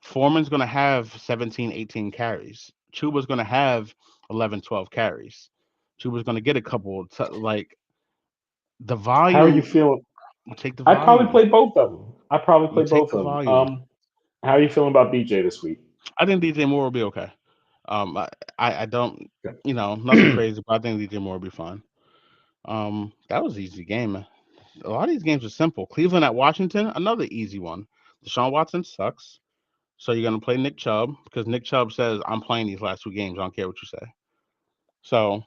Foreman's going to have 17, 18 carries. Chuba's going to have 11, 12 carries. Chuba's going to get a couple. The How are you volume feeling? will take the I'd probably volume. play both of them. I'd probably You play take both the of them. volume. How are you feeling about DJ this week? I think DJ Moore will be okay. I don't, Okay. nothing crazy, but I think DJ Moore will be fine. That was an easy game. A lot of these games are simple. Cleveland at Washington, another easy one. Deshaun Watson sucks. So you're gonna play Nick Chubb because Nick Chubb says I'm playing these last 2 games. I don't care what you say. So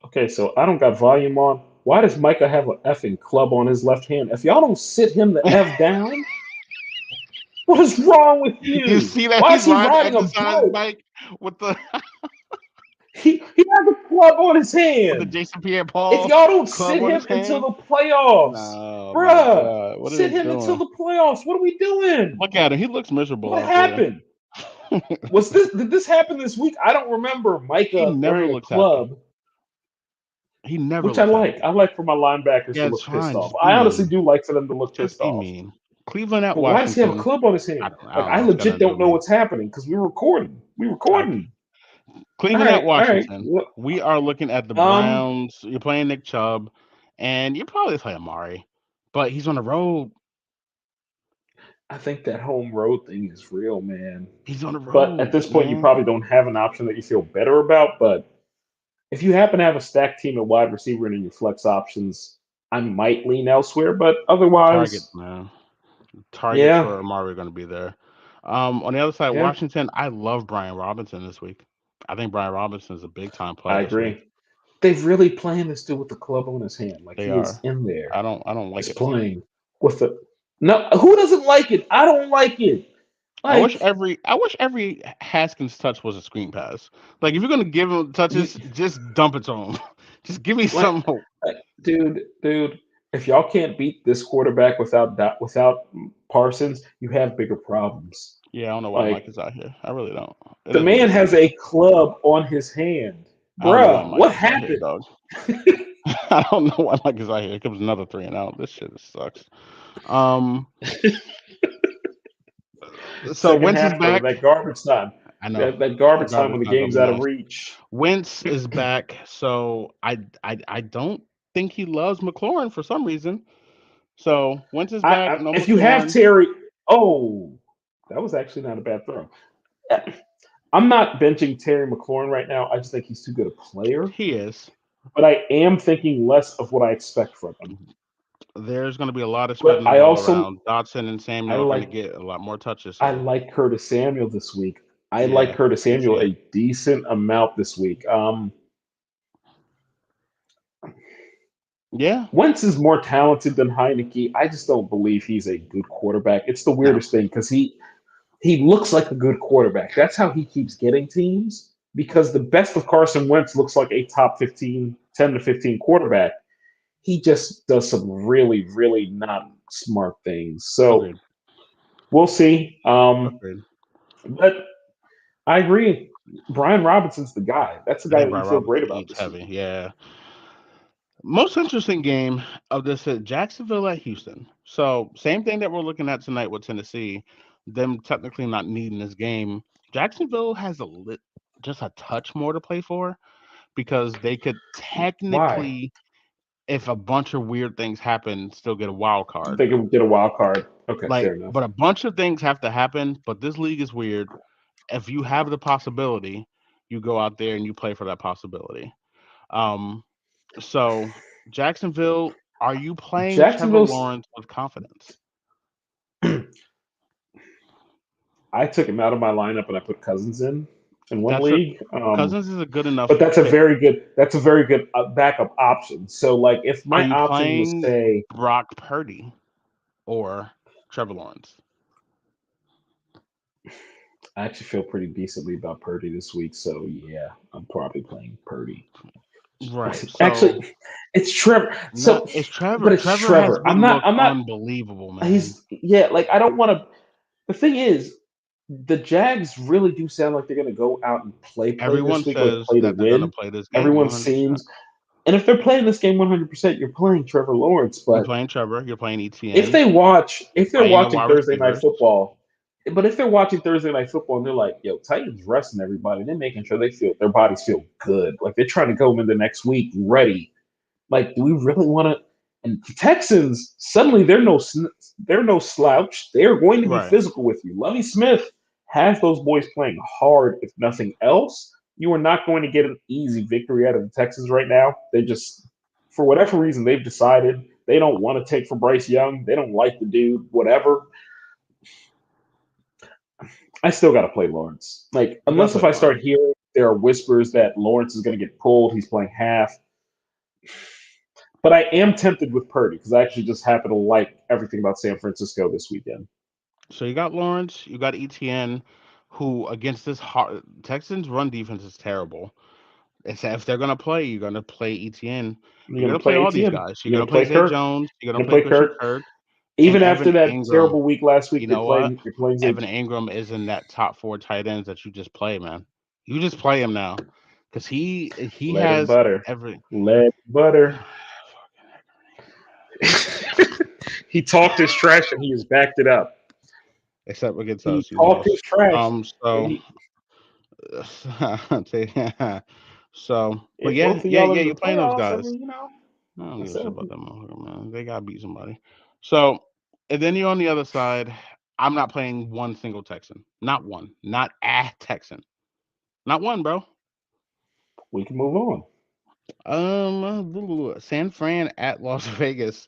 Okay, so I don't got volume on. Why does Micah have an effing club on his left hand? If y'all don't sit him the F down, what is wrong with you you? see that Why he's is he riding riding at a the side of his boat? bike with the He has a club on his with the hand. Jason Pierre If Paul y'all don't club sit on his him until hand. the playoffs, No, my bruh, God, what are sit they him until doing? the playoffs. What are we doing? Look at him. He looks miserable What out there. happened? Did this happen this week? I don't remember He Micah never wearing a looks happy. club, He never which I looks like. happy. I like for my linebackers Yeah, to it's look pissed fine. off. Just be I honestly mean. do like for them to look Just pissed be off. mean. Cleveland at But why does he have a Washington. club on his hand? I Like don't I know. It's got legit nothing to do don't with know me. what's happening because we're recording. We're I, recording. All Cleveland at right, all right. Washington. We are looking at the Um, Browns. You're playing Nick Chubb, and you're probably playing Amari, but he's on the road. I think that home road thing is real, man. He's on the But at road, this point, you man. probably don't have an option that you feel better about. But if you happen to have a stacked team at wide receiver and in your flex options, I might lean elsewhere. But Targets, otherwise, man. Targets yeah, for Amari are going to be there. On the other side, yeah, Washington. I love Brian Robinson this week. I think Brian Robinson is a big time play I this week. agree. They've really playing this dude with the club on his hand, like They he is are. in there, I don't like just it. playing with the. No, who doesn't like it? I don't like it. Like, I wish every Haskins touch was a screen pass. Like if you're gonna give him you, touches, just dump it to him. Just give me like, some hope. dude. If y'all can't beat this quarterback without Parsons, you have bigger problems. Yeah, I don't know why Mike Like is out here. I really don't. It the is what man it has is. a club on his hand, I don't know why bruh. Mike What is out here, happened? dog. I don't know why Mike is out here. It comes another 3-and-out. This shit sucks. Um, so Second Wentz is half though, back. that garbage time, I know that the garbage time garbage when the time's gonna game's be out of nice. reach. Wentz is back, so I don't think he loves McLaurin for some reason. So Wentz is back. No If you have McLaurin. Terry, oh, that was actually not a bad throw. I'm not benching Terry McLaurin right now. I just think he's too good a player. He is. But I am thinking less of what I expect from him. There's going to be a lot of But spreading the ball around. Dotson and I Samuel are going to like get a lot more touches. I So like Curtis Samuel this week. I like yeah, Curtis I can see Samuel it. a decent amount this week. Yeah, Wentz is more talented than Heineke. I just don't believe he's a good quarterback. It's the no, weirdest thing because he looks like a good quarterback. That's how he keeps getting teams because the best of Carson Wentz looks like a top 15, 10 to 15 quarterback. He just does some really, really not smart things. So agreed. we'll see. Agreed. But I agree. Brian Robinson's the guy. That's the I guy think that you Brian feel great Robinson about eats this week. heavy. Yeah. Most interesting game of this is Jacksonville at Houston. So same thing that we're looking at tonight with Tennessee. Them technically not needing this game. Jacksonville has just a touch more to play for because they could Why? technically, if a bunch of weird things happen, still get a wild card. They can get a wild card. Okay, Like, fair enough. but a bunch of things have to happen. But this league is weird. If you have the possibility, you go out there and you play for that possibility. Um, so Jacksonville, are you playing Trevor Jacksonville's. Lawrence with confidence? I took him out of my lineup and I put Cousins in one That's a league. Cousins is a good But enough that's a pick. very good. That's a very good backup option. So like, if Are my you option was playing say, Brock Purdy or Trevor Lawrence? I actually feel pretty decently about Purdy this week. So yeah, I'm probably playing Purdy. Right. So Actually, it's Trevor. no, So, it's Trevor. but it's Trevor has Trevor. I'm been not. looked I'm not. unbelievable, man. He's yeah. Like I don't want to. The thing is, the Jags really do sound like they're going to go out and play Everyone this week, like says play to that they're gonna win. play this game Everyone 100%. seems, and if they're playing this game 100%, you're playing Trevor Lawrence. You're But playing Trevor. You're playing if ETN. if they're Playing the watching wide Thursday night receivers. football, but if they're watching Thursday night football and they're like, "Yo, Titans resting everybody," they're making sure their bodies feel good, like they're trying to go into next week ready. Like, do we really want to? And the Texans suddenly they're no slouch. They are going to be Right. physical with you. Lovey Smith has those boys playing hard, if nothing else. You are not going to get an easy victory out of the Texans right now. They just, for whatever reason, they've decided they don't want to take for Bryce Young. They don't like the dude. Whatever. I still got to play Lawrence. Like, You gotta unless if play I Lawrence. start hearing there are whispers that Lawrence is going to get pulled. He's playing half. But I am tempted with Purdy because I actually just happen to like everything about San Francisco this weekend. So you got Lawrence, you got ETN, who against this Texans run defense is terrible. It's, if they're gonna play, you're gonna play ETN. You're You're going gonna to play play all these ATM. guys. You're You're gonna going to play play Zay Kirk. Jones. You're You're gonna going to play play Christian Kirk. Kirk and Even after Evan that Ingram. terrible week last week, You know what? you're playing Zay. Evan Ingram is in that top 4 tight ends that you just play, man. You just play him now, because he Let him has butter. every. Let him butter. He talked his trash and he has backed it up. Except against He us, you talked lost. his trash. So, He, but if yeah, both of yeah, y'all are yeah. in the You're playing those playoffs, I guys. mean, I don't I give a said, shit about that motherfucker, man. They gotta beat somebody. So, and then you're on the other side. I'm not playing one single Texan. Not one. Not a Texan. Not one, bro. we can move on. San Fran at Las Vegas.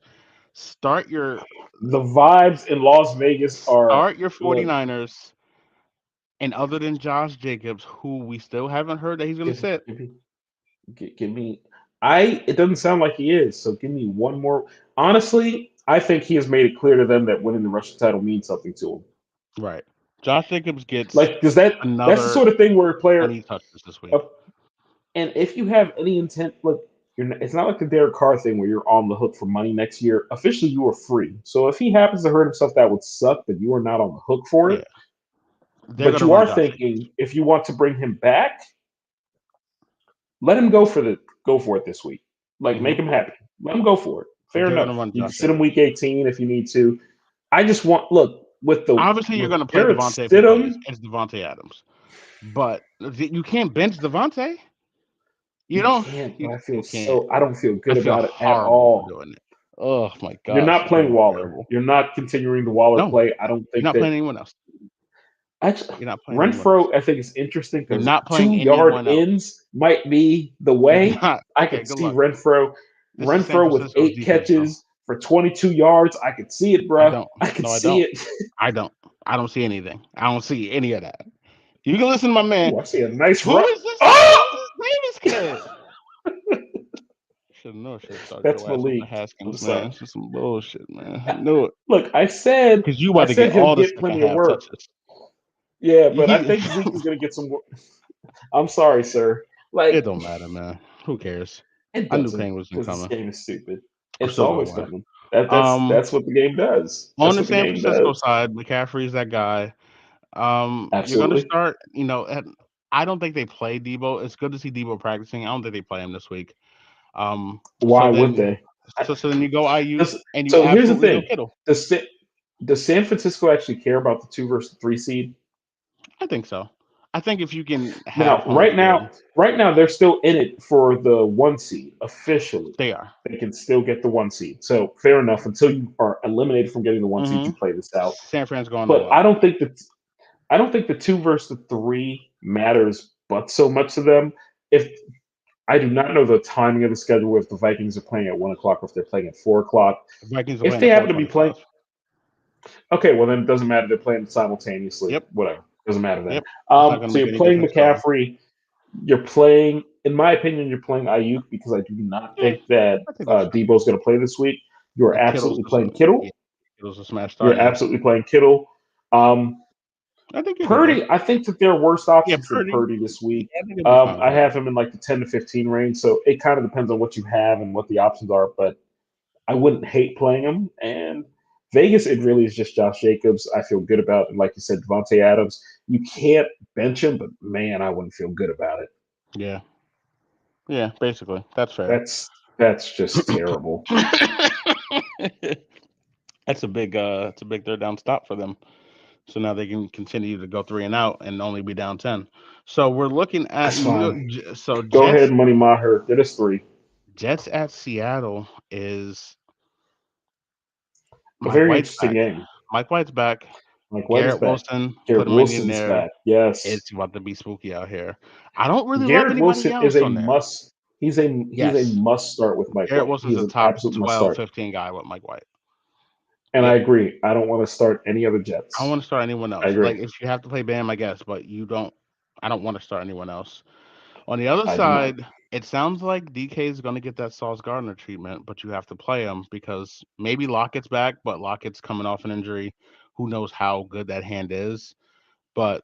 Start your The vibes in Las Vegas are start your look. 49ers. And other than Josh Jacobs, who we still haven't heard that he's gonna Give, sit. give me, give me. It doesn't sound like he is. So give me one more. Honestly, I think he has made it clear to them that winning the Russian title means something to him. Right. Josh Jacobs gets Like, does that's the another sort of thing where a player, 20 touches this uh, week. and if you have any intent, look, it's not like the Derek Carr thing where you're on the hook for money next year. Officially, you are free. So if he happens to hurt himself, that would suck, but you are not on the hook for Yeah. it. They're But gonna you run are Josh Jacobs. thinking if you want to bring him back, let him go for it this week. Like make him happy. Let him go for it. Fair They're gonna enough. run You can Josh sit him Jacobs. week 18 if you need to. I just want look Obviously, you're with gonna play Garrett Devontae if he plays. Stidham. It's Devontae Adams. But you can't bench Devontae. You You don't. can't, but You can't. I don't feel I good feel about it at horrible for all. doing it. Oh my You're gosh, not you're playing doing Waller. terrible. You're not continuing the Waller No, play. I don't you're think not that playing anyone else. actually You're not playing anyone else. Renfro, I think is interesting You're because not playing 2 yard anyone else. ends might be the You're way. not. I Okay, could good see luck. Renfro This is San with Francisco's 8 defense, though. catches for 22 yards. I could see it, I bro. don't. I could No, I see don't. it. I don't. I don't see anything. I don't see any of that. You can listen to my man. Ooh, I see a nice Who run. is this? Oh! Who's this Davis kid? Should have known. Should have started That's your ass over Malik. I'm Haskins, sorry. man. This is some bullshit, man. I knew it. Look, Because you about to get he'll all the get second plenty of half work. touches. Yeah, but I He, think Zeke is going to get some work. I'm sorry, sir. Like it don't matter, man. Who cares? it I knew doesn't Payne wasn't because this coming. game is stupid. It's So do always I. coming. Um, That's what the game does. on That's the what the San game Francisco does. side, McCaffrey's that guy. You're gonna Absolutely. start. I don't think they play Debo. It's good to see Debo practicing. I don't think they play him this week. So Why would then, they? so then you go IU and you So here's the absolutely go thing: Kittle. does San Francisco actually care about the 2 versus 3 seed? I think so. I think if you can have Now, home field, right now, they're still in it for the 1 seed officially. they are. They can still get the 1 seed. So fair enough. Until you are eliminated from getting the 1 seed, Mm-hmm. you play this out. San Fran's going But all out. I don't think the 2 versus the 3 matters, but so much to them. If I do not know the timing of the schedule, if the Vikings are playing at 1 o'clock, or if they're playing at 4 o'clock. Vikings are If playing they at happen to be 4:25. playing, okay, well then it doesn't matter. They're playing simultaneously. Yep. Whatever, doesn't matter then. Yep. It's not going to So make you're any playing difference at all. McCaffrey. You're playing, in my opinion, you're playing Ayuk because I do not Yeah, think that I think that's fair. Debo's going to play this week. You are Kittle's absolutely playing Kittle. yeah, Kittle's a smash start. You're Yeah, absolutely playing Kittle. I think you'll get there. Purdy, I think that there are worse Yeah, options than Purdy. Purdy this week. Yeah, I think it'll be fine. I have him in like the 10 to 15 range, so it kind of depends on what you have and what the options are. But I wouldn't hate playing him. And Vegas, it really is just Josh Jacobs. I feel good about, and like you said, Devontae Adams. You can't bench him, but man, I wouldn't feel good about it. Yeah. Yeah, basically. That's fair. That's just terrible. That's a big third down stop for them. So now they can continue to go 3-and-out and only be down 10. So we're looking at That's fine. so Go ahead, Money Maher. Get us 3. Jets at Seattle is A Mike very White's interesting back. game. Mike White's back. Mike White is Garrett back. Wilson, Garrett put him in Wilson's there. back. Yes. It's about to be spooky out here. I don't really love Garrett anybody Wilson else is a on there. must. He's a Yes. must start with Mike Garrett White. Wilson's He's a an top absolute must 12, start. 15 guy with Mike White. And Yep. I agree. I don't want to start any other Jets. I don't want to start anyone else. I agree. Like if you have to play Bam, I guess, but you don't. I don't want to start anyone else. On the other I do not. side, it sounds like DK is going to get that Sauce Gardner treatment, but you have to play him because maybe Lockett's back, but Lockett's coming off an injury. Who knows how good that hand is? But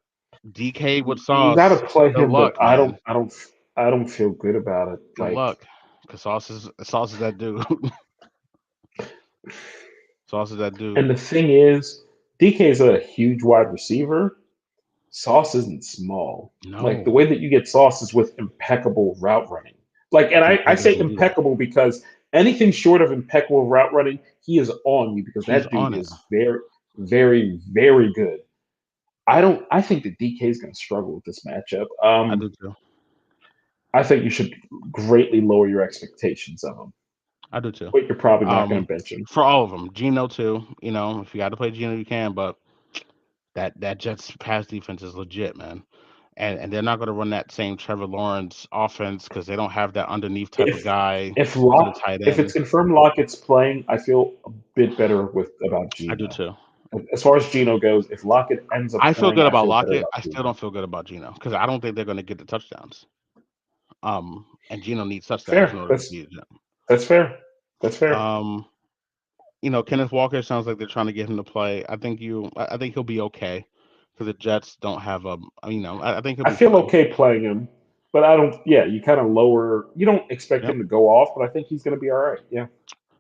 DK with You got to Sauce, play good him, but luck, man. I don't feel good about it. Good luck, because Sauce is that dude. Sauce is that dude. And the thing is, DK is a huge wide receiver. Sauce isn't small. Like the No, way that you get Sauce is with impeccable route running. Like, and I DK say doesn't do that. impeccable because anything short of impeccable route running, he is on you because He's that dude on it. is very, very, very good. I think that DK is going to struggle with this matchup. I do too. I think you should greatly lower your expectations of him, I do too. but you're probably not going Um, to bench him. for all of them, Gino too. You know, if you got to play Gino, you can. But that Jets pass defense is legit, man. And they're not going to run that same Trevor Lawrence offense because they don't have that underneath type of If guy if to the Lock tight if it's end. confirmed Lockett's playing, I feel a bit better with about I do Gino. too. As far as Gino goes, if Lockett ends up I feel playing, good I about feel better Lockett. about I still Gino. don't feel good about Gino because I don't think they're going to get the touchdowns. And Gino needs touchdowns in Fair. order to beat them. That's fair. That's fair. Um, Kenneth Walker sounds like they're trying to get him to play. I think he'll be okay because the Jets don't have a. I think he'll I be feel fine. okay playing him, but I don't. Yeah, you kind of lower. You don't expect Yep. him to go off, but I think he's going to be all right. Yeah.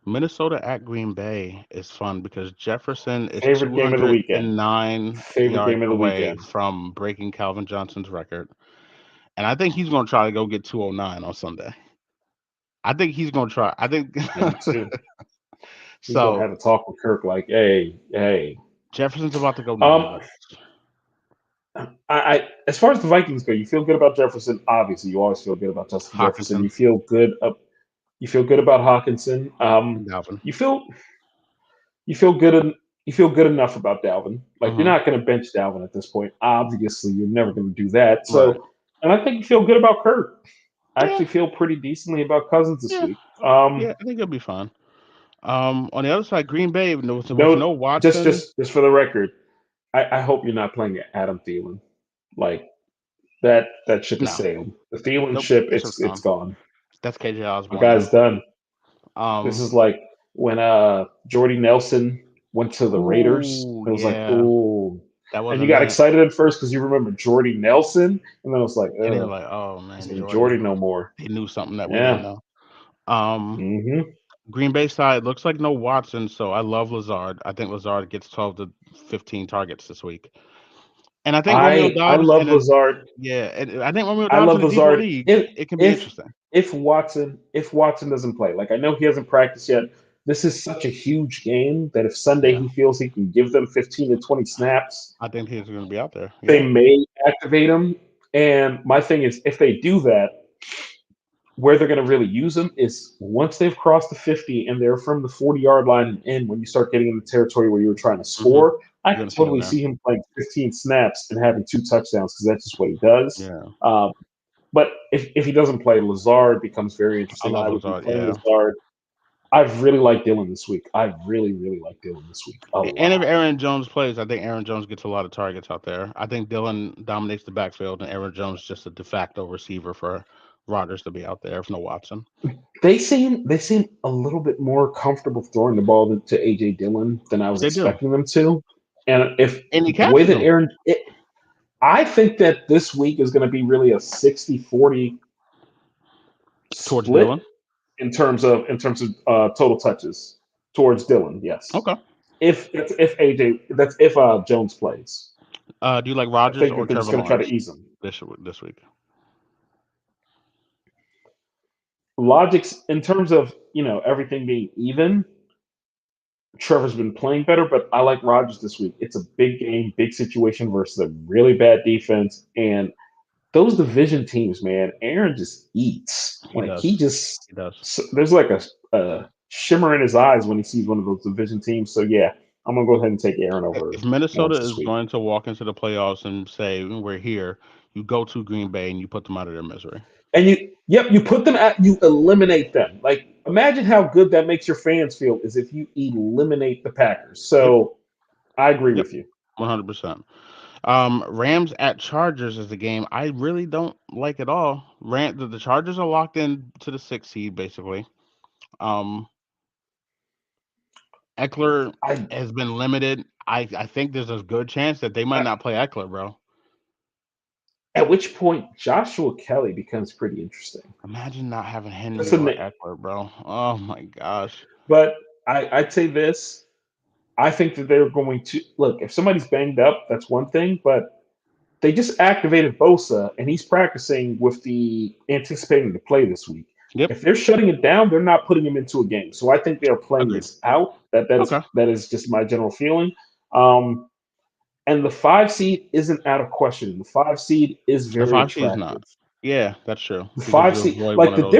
Minnesota at Green Bay is fun because Jefferson is Favorite game of the weekend. 209 Favorite yards game of the away weekend. from breaking Calvin Johnson's record, and I think he's going to try to go get 209 on Sunday. I think he's going to try. I think Me too. He's going to so. have a talk with Kirk like, hey, hey. Jefferson's about to go Um, nuts. as far as the Vikings go, you feel good about Jefferson. Obviously, you always feel good about Justin Jefferson. Hawkinson You feel good about Hawkinson. and Dalvin. You feel you feel good. You feel good enough about Dalvin. Like you're Hmm. not going to bench Dalvin at this point. Obviously, you're never going to do that. Right. So, and I think you feel good about Kirk. I Yeah. actually feel pretty decently about Cousins this Yeah. week. Yeah. I think it'll be fine. On the other side, Green Bay with No, no Watson. just for the record, I hope you're not playing Adam Thielen. Like that ship is No. sailed. The Thielen Nope. ship, This was it's gone. gone. That's KJ My Osborne guy's now. done. This is like when Jordy Nelson went to the Raiders. Ooh, It was like, yeah. ooh. That And you wasn't got it. excited at first because you remember Jordy Nelson, and then it was like, And they're ugh, like, oh this man, ain't Jordy. Jordy no more. They knew something that we didn't Yeah. know. Um, Mm-hmm. Green Bay side looks like no Watson, so I love Lazard. I think Lazard gets 12 to 15 targets this week. And I think Romeo I Dobbs love Lazard. and I think Romeo I Dobbs love in a deeper Lazard. league, If it can be if interesting. if Watson doesn't play, like I know he hasn't practiced yet. This is such a huge game that if Sunday Yeah, he feels he can give them 15 to 20 snaps, I think he's going to be out there. they Yeah, may activate him. And my thing is, if they do that, where they're going to really use him is once they've crossed the 50 and they're from the 40-yard line and in, when you start getting in the territory where you were trying to score, I you're can going to see him totally there. see him playing 15 snaps and having 2 touchdowns because that's just what he does. Yeah, But if he doesn't play, Lazard becomes very I interesting. love I would be Lazard. playing Yeah, Lazard. I really like Dylan this week. I really, really like Dylan this week a and if lot. Aaron Jones plays, I think Aaron Jones gets a lot of targets out there. I think Dylan dominates the backfield, and Aaron Jones is just a de facto receiver for Rodgers to be out there if no Watson. They seem a little bit more comfortable throwing the ball to AJ Dillon than I was They do, expecting them to. And if and he the way catches that them I think that this week is going to be really a 60-40 towards split Dylan. in terms of total touches towards Dylan. Yes, Okay. if Jones plays, Do you like I Rodgers think or that they're just Trevor going to try to Lawrence ease him. this week? Logic's in terms of everything being even. Trevor's been playing better, but I like Rodgers this week. It's a big game, big situation versus a really bad defense, and those division teams, man. Aaron just eats. He Like does. He does. there's like a shimmer in his eyes when he sees one of those division teams. So yeah, I'm gonna go ahead and take Aaron over If Minnesota Lawrence is this week. going to walk into the playoffs and say we're here, you go to Green Bay and you put them out of their misery. And you put them at, you eliminate them. Like, imagine how good that makes your fans feel is if you eliminate the Packers. Yep. So I agree Yep. with you. 100%. Rams at Chargers is the game I really don't like at all. The Chargers are locked in to the 6th seed basically. Um, Eckler I has been limited. I think there's a good chance that they might not play Eckler, bro. at which point Joshua Kelly becomes pretty interesting. Imagine not having Henry That's a or na- Eckler, bro. Oh my gosh. but I'd say this. I think that they're going to look if somebody's banged up, that's one thing, but they just activated Bosa and he's practicing with the anticipating to play this week. Yep. If they're shutting it down, they're not putting him into a game. So I think they are playing Agreed. this out. Okay. That is just my general feeling. Um, and the 5 seed isn't out of question. The 5 seed is The very 5 seed is attractive. not. Yeah, that's true. The Because five you seed, avoid one like of those.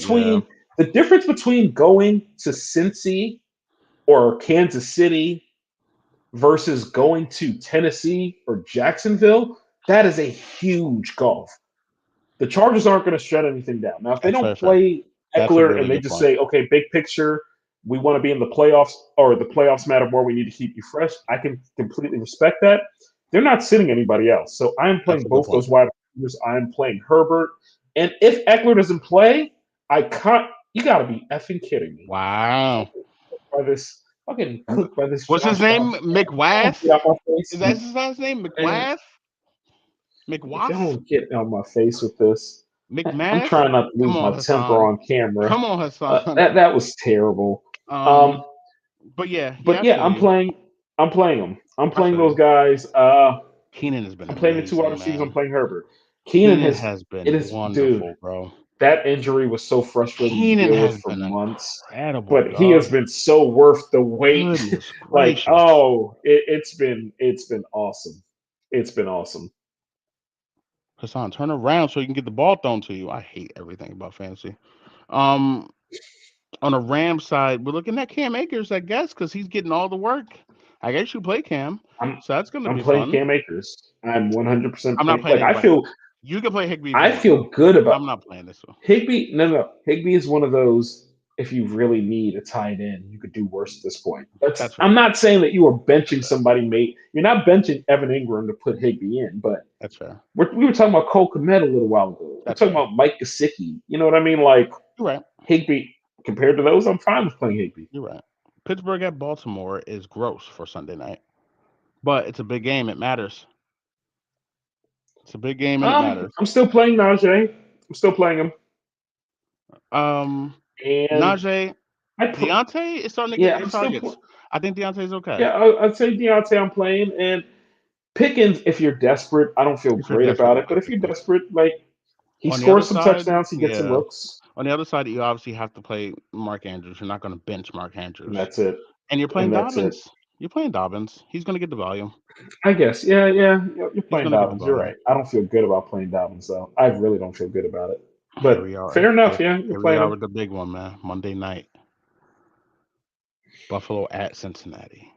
Yeah. the difference between going to Cincy or Kansas City versus going to Tennessee or Jacksonville, that is a huge gulf. The Chargers aren't going to shut anything down. Now, if they That's don't very fair. play That's a Eckler really and they good just point. say, okay, big picture, we want to be in the playoffs or the playoffs matter more, we need to keep you fresh, I can completely respect that. They're not sitting anybody else. So I'm That's playing a good both point. those wide receivers. I'm playing Herbert. And if Eckler doesn't play, I can't. You got to be effing kidding me. Wow. By this fucking cooked by this What's his Josh name? Dobbs. McWath? Get out my Is face. that his last name? Man, McWath? if y'all McWath? don't get out my face with this, I'm McMath? trying not to Come lose on, my temper Hassan. on camera. Come on, Hassan. That was terrible. Um, Um, but yeah, but I yeah, feel I'm you. playing. I'm playing them. I'm I playing feel those you. guys. Keenan has been I'm playing the two wide amazing, receivers. I'm man. playing Herbert. Keenan Keenan has. has It been is, dude. wonderful, bro. That injury was so frustrating to Keenan deal with has for been months, incredible, but he has dog. been so worth the wait. Goodness Like, gracious. oh, it's been awesome. It's been awesome. Hassan, turn around so you can get the ball thrown to you. I hate everything about fantasy. Um, on the Rams side, we're looking at Cam Akers, I guess, because he's getting all the work. I guess you play Cam, I'm so that's gonna I'm be playing fun. Cam Akers. I'm 100% I'm not playing. playing Like anybody else. You can play Higby if you I want feel though. good about I'm not playing this one. Higby. No, no, Higby is one of those. If you really need a tight end, you could do worse at this point. That's I'm fair. not saying that you are That's benching fair. somebody, mate. You're not benching Evan Ingram to put Higby in, but That's fair. we were talking about Cole Kmet a little while ago. We're That's talking fair. about Mike Gesicki. You know what I mean? Like You're right. Higby, compared to those, I'm fine with playing Higby. You're right. Pittsburgh at Baltimore is gross for Sunday night, but it's a big game. It matters. It's a big game and it matters. I'm still playing Najee. I'm still playing him, Um, and Najee, I pl- Deontay is starting to get yeah, his I'm still targets. I think Deontay's okay. yeah. I'd say Deontay I'm playing, and Pickens. If you're desperate, I don't feel If you're great desperate, about you it, but play if you're Pickens. desperate, like he On the other scores some side, touchdowns, he gets some yeah. looks, On the other side, you obviously have to play Mark Andrews. You're not going to bench Mark and Andrews, that's it. and you're playing And that's it. Dobbins. You're playing Dobbins. He's going to get the volume. I guess. Yeah, yeah. You're He's playing going to get the Dobbins. You're volume. right. I don't feel good about playing Dobbins though. I really don't feel good about it. Here But we are. fair enough. Here, Yeah, you're here we playing are him. with the big one, man. Monday night, Buffalo at Cincinnati.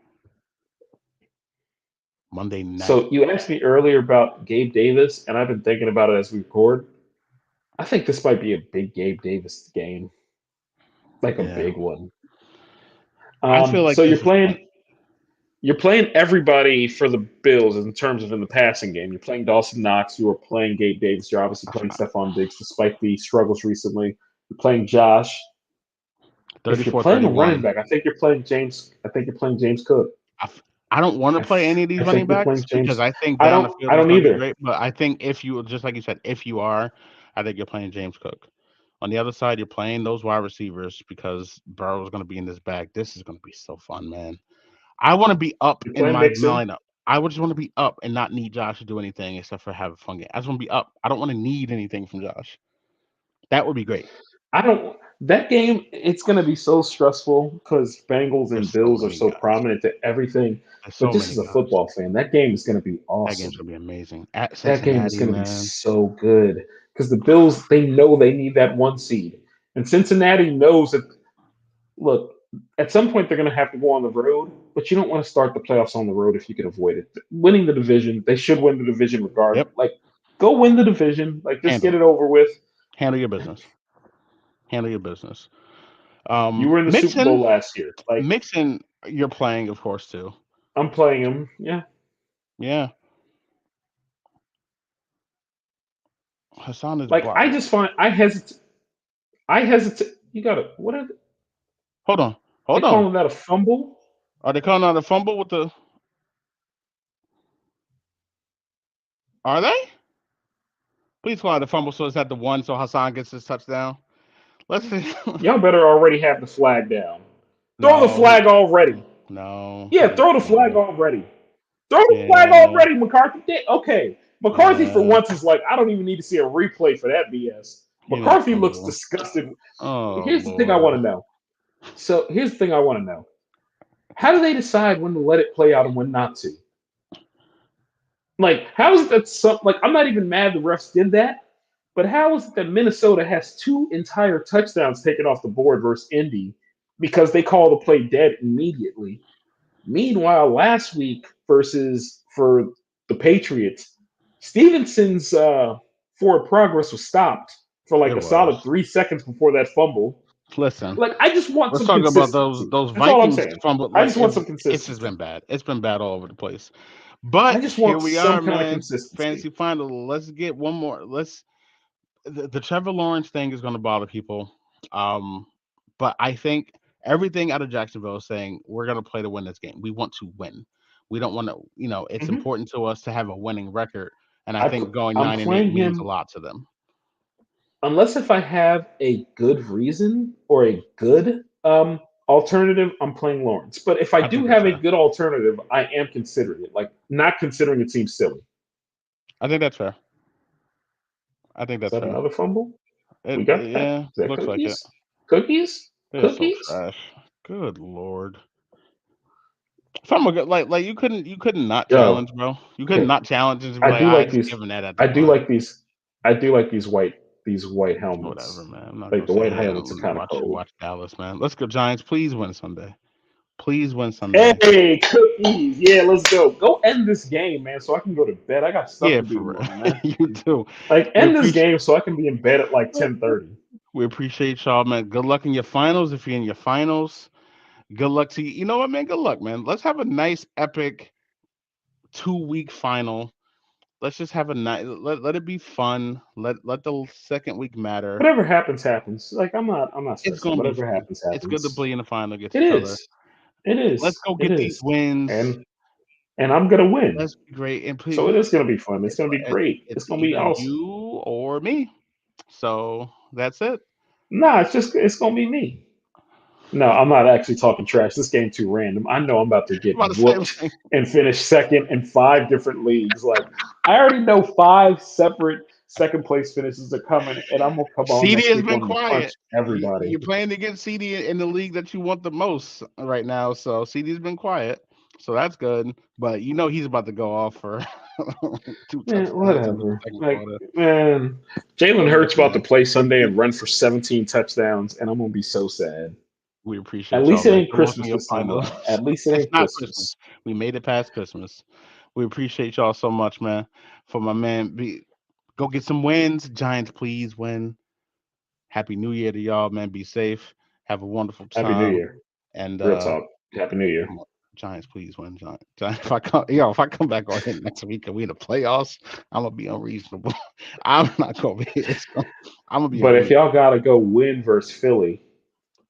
Monday night. So you asked me earlier about Gabe Davis, and I've been thinking about it as we record. I think this might be a big Gabe Davis game, like a Yeah, big one. I feel like So this is one. you're playing everybody for the Bills in terms of in the passing game. You're playing Dawson Knox. You are playing Gabe Davis. You're obviously playing Stephon Diggs, despite the struggles recently. You're playing Josh. If you're playing a running 34-31. back, I think you're playing James. I think you're playing James Cook. I don't want to play any of these I running think you're playing backs because James. I think down the field I is don't going to be either. great. But I think if you, just like you said, if you are, I think you're playing James Cook. On the other side, you're playing those wide receivers because Burrow is going to be in this bag. This is going to be so fun, man. I want to be up You're in playing my Mixon. lineup. I would just want to be up and not need Josh to do anything except for have a fun game. I just want to be up. I don't want to need anything from Josh. That would be great. I don't. That game, it's going to be so stressful because Bengals and There's so Bills are many so guys. prominent to everything. There's But so just many as a guys. football fan, that game is going to be That game's awesome. gonna be amazing at That game is Cincinnati, going to be man. so good because the Bills, they know they need that 1 seed. And Cincinnati knows that, look, at some point they're going to have to go on the road, but you don't want to start the playoffs on the road if you can avoid it. Winning the division, they should win the division regardless. Yep. Like, go win the division. Like, just Handle get it. it over with. Handle your business. Handle your business. You were in the Super Bowl Mixon, last year. Like, Mixon, you're playing, of course, too. I'm playing him. Yeah. Yeah. Hassan is Like blocked. I just find I hesitate. I hesitate. You gotta what are Hold on. they Hold on. calling that a fumble? Are they calling out a fumble with the? Are they? Please call out a fumble so it's at the one so Hassan gets his touchdown. Let's see. Y'all better already have the flag down. Throw the No, flag already. no. Yeah, throw the flag No. already. Throw the flag Yeah, already, McCarthy. Okay. McCarthy for yeah. once is like, I don't even need to see a replay for that BS. You're not McCarthy looks cool. disgusted. Oh Here's the thing I want Lord. to know. So here's the thing I want to know. How do they decide when to let it play out and when not to? Like, how is it that some like I'm not even mad the refs did that, but how is it that Minnesota has two entire touchdowns taken off the board versus Indy because they call the play dead immediately? Meanwhile, last week versus for the Patriots, Stevenson's forward progress was stopped for like It a solid was. 3 seconds before that fumble. Listen, Like, I just want let's some talk about those consistency. those That's all I'm Vikings saying. fumble. I Like just want some it's just been consistency. bad. It's been bad all over the place. I But just here want we some are, kind of man. consistency. Fantasy final. Let's get one more. The Trevor Lawrence thing is going to bother people. But I think everything out of Jacksonville is saying we're going to play to win this game. We want to win. We don't want to, it's Mhm. important to us to have a winning record. And I I think pl- going I'm 9-8 playing means a him lot to them. unless if I have a good reason or a good alternative, I'm playing Lawrence. But if I I do think that's have a fair. good alternative, I am considering it. Like not considering it seems silly. I think that's fair. I think Is that's that fair. another fumble? We got that. Yeah, Is that looks like it. cookies? Cookies? They're so Cookies? trash. Good Lord. Some are good. Like you couldn't not Yo, challenge, bro. You couldn't okay. not challenge and be I like, do I like just these. giving that at the I do one. like these. I do like these white Whatever, helmets. man. I'm not Like gonna the say white it. helmets are kind of cold. Watch Dallas, man. Let's go Giants. Please win Sunday. Please win Sunday. Hey, cookies. Yeah, let's go. Go end this game, man, so I can go to bed. I got stuff Yeah, to do for tomorrow, real. man. You do. Like We end this appreciate game so I can be in bed at like 10:30. we appreciate y'all, man. Good luck in your finals. If you're in your finals, good luck to you. You know what, man? Good luck, man. Let's have a nice, epic 2-week final. Let's just have a night. Let it be fun. Let the second week matter. Whatever happens, happens. Like I'm not It's stressing. gonna be Whatever fun. happens, It's good to happens. play in the final against It each other. is. It Let's is. go It get these is. wins. And I'm gonna win. Let's be great. And So it please, is gonna be fun. It's it's gonna be it's, great. it's It's gonna be either awesome. you or me. So that's it. Nah, it's gonna be me. No, I'm not actually talking trash. This game too random. I know I'm about to get About the same whooped thing. and finish second in 5 different leagues. Like I already know 5 separate second place finishes are coming, and I'm gonna come on CD next has week been wanting to punch quiet. everybody. You're playing against CD in the league that you want the most right now. So CD's been quiet. So that's good. But he's about to go off for 2 touchdowns Man, in the whatever. second Like, quarter. man, Jalen Good luck, Hurts about to man. play Sunday and run for 17 touchdowns, and I'm gonna be so sad. We At appreciate y'all, least it man. ain't Good luck in Christmas your this time finals. around. At least it It's ain't not Christmas. Christmas. We made it past Christmas. We appreciate y'all so much, man. For my man, go get some wins. Giants, please win. Happy New Year to y'all, man. Be safe. Have a wonderful Happy New time. Year. And Real talk. Happy New Year. come on, Giants, please win. Giants. If I come back on here next week and we in the playoffs, I'm gonna be unreasonable. I'm not gonna be. I'm gonna be But if unreasonable. y'all gotta go win versus Philly,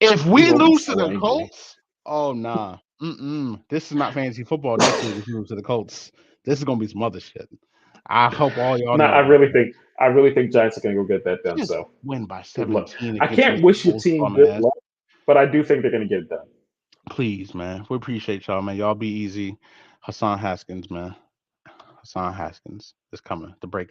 If I'm we gonna be lose to so the angry. Colts, oh nah. This is not fantasy football next week if we lose to the Colts. This is gonna be some other shit. I hope all y'all No, know I that. really think I really think Giants are gonna go get that done. Just So win by good luck. 17 I against can't Nick wish your Foles' team bum good ass. luck, but I do think they're gonna get it done. Please, man. We appreciate y'all, man. Y'all be easy. Hassan Haskins, man. Hassan Haskins is coming. The break.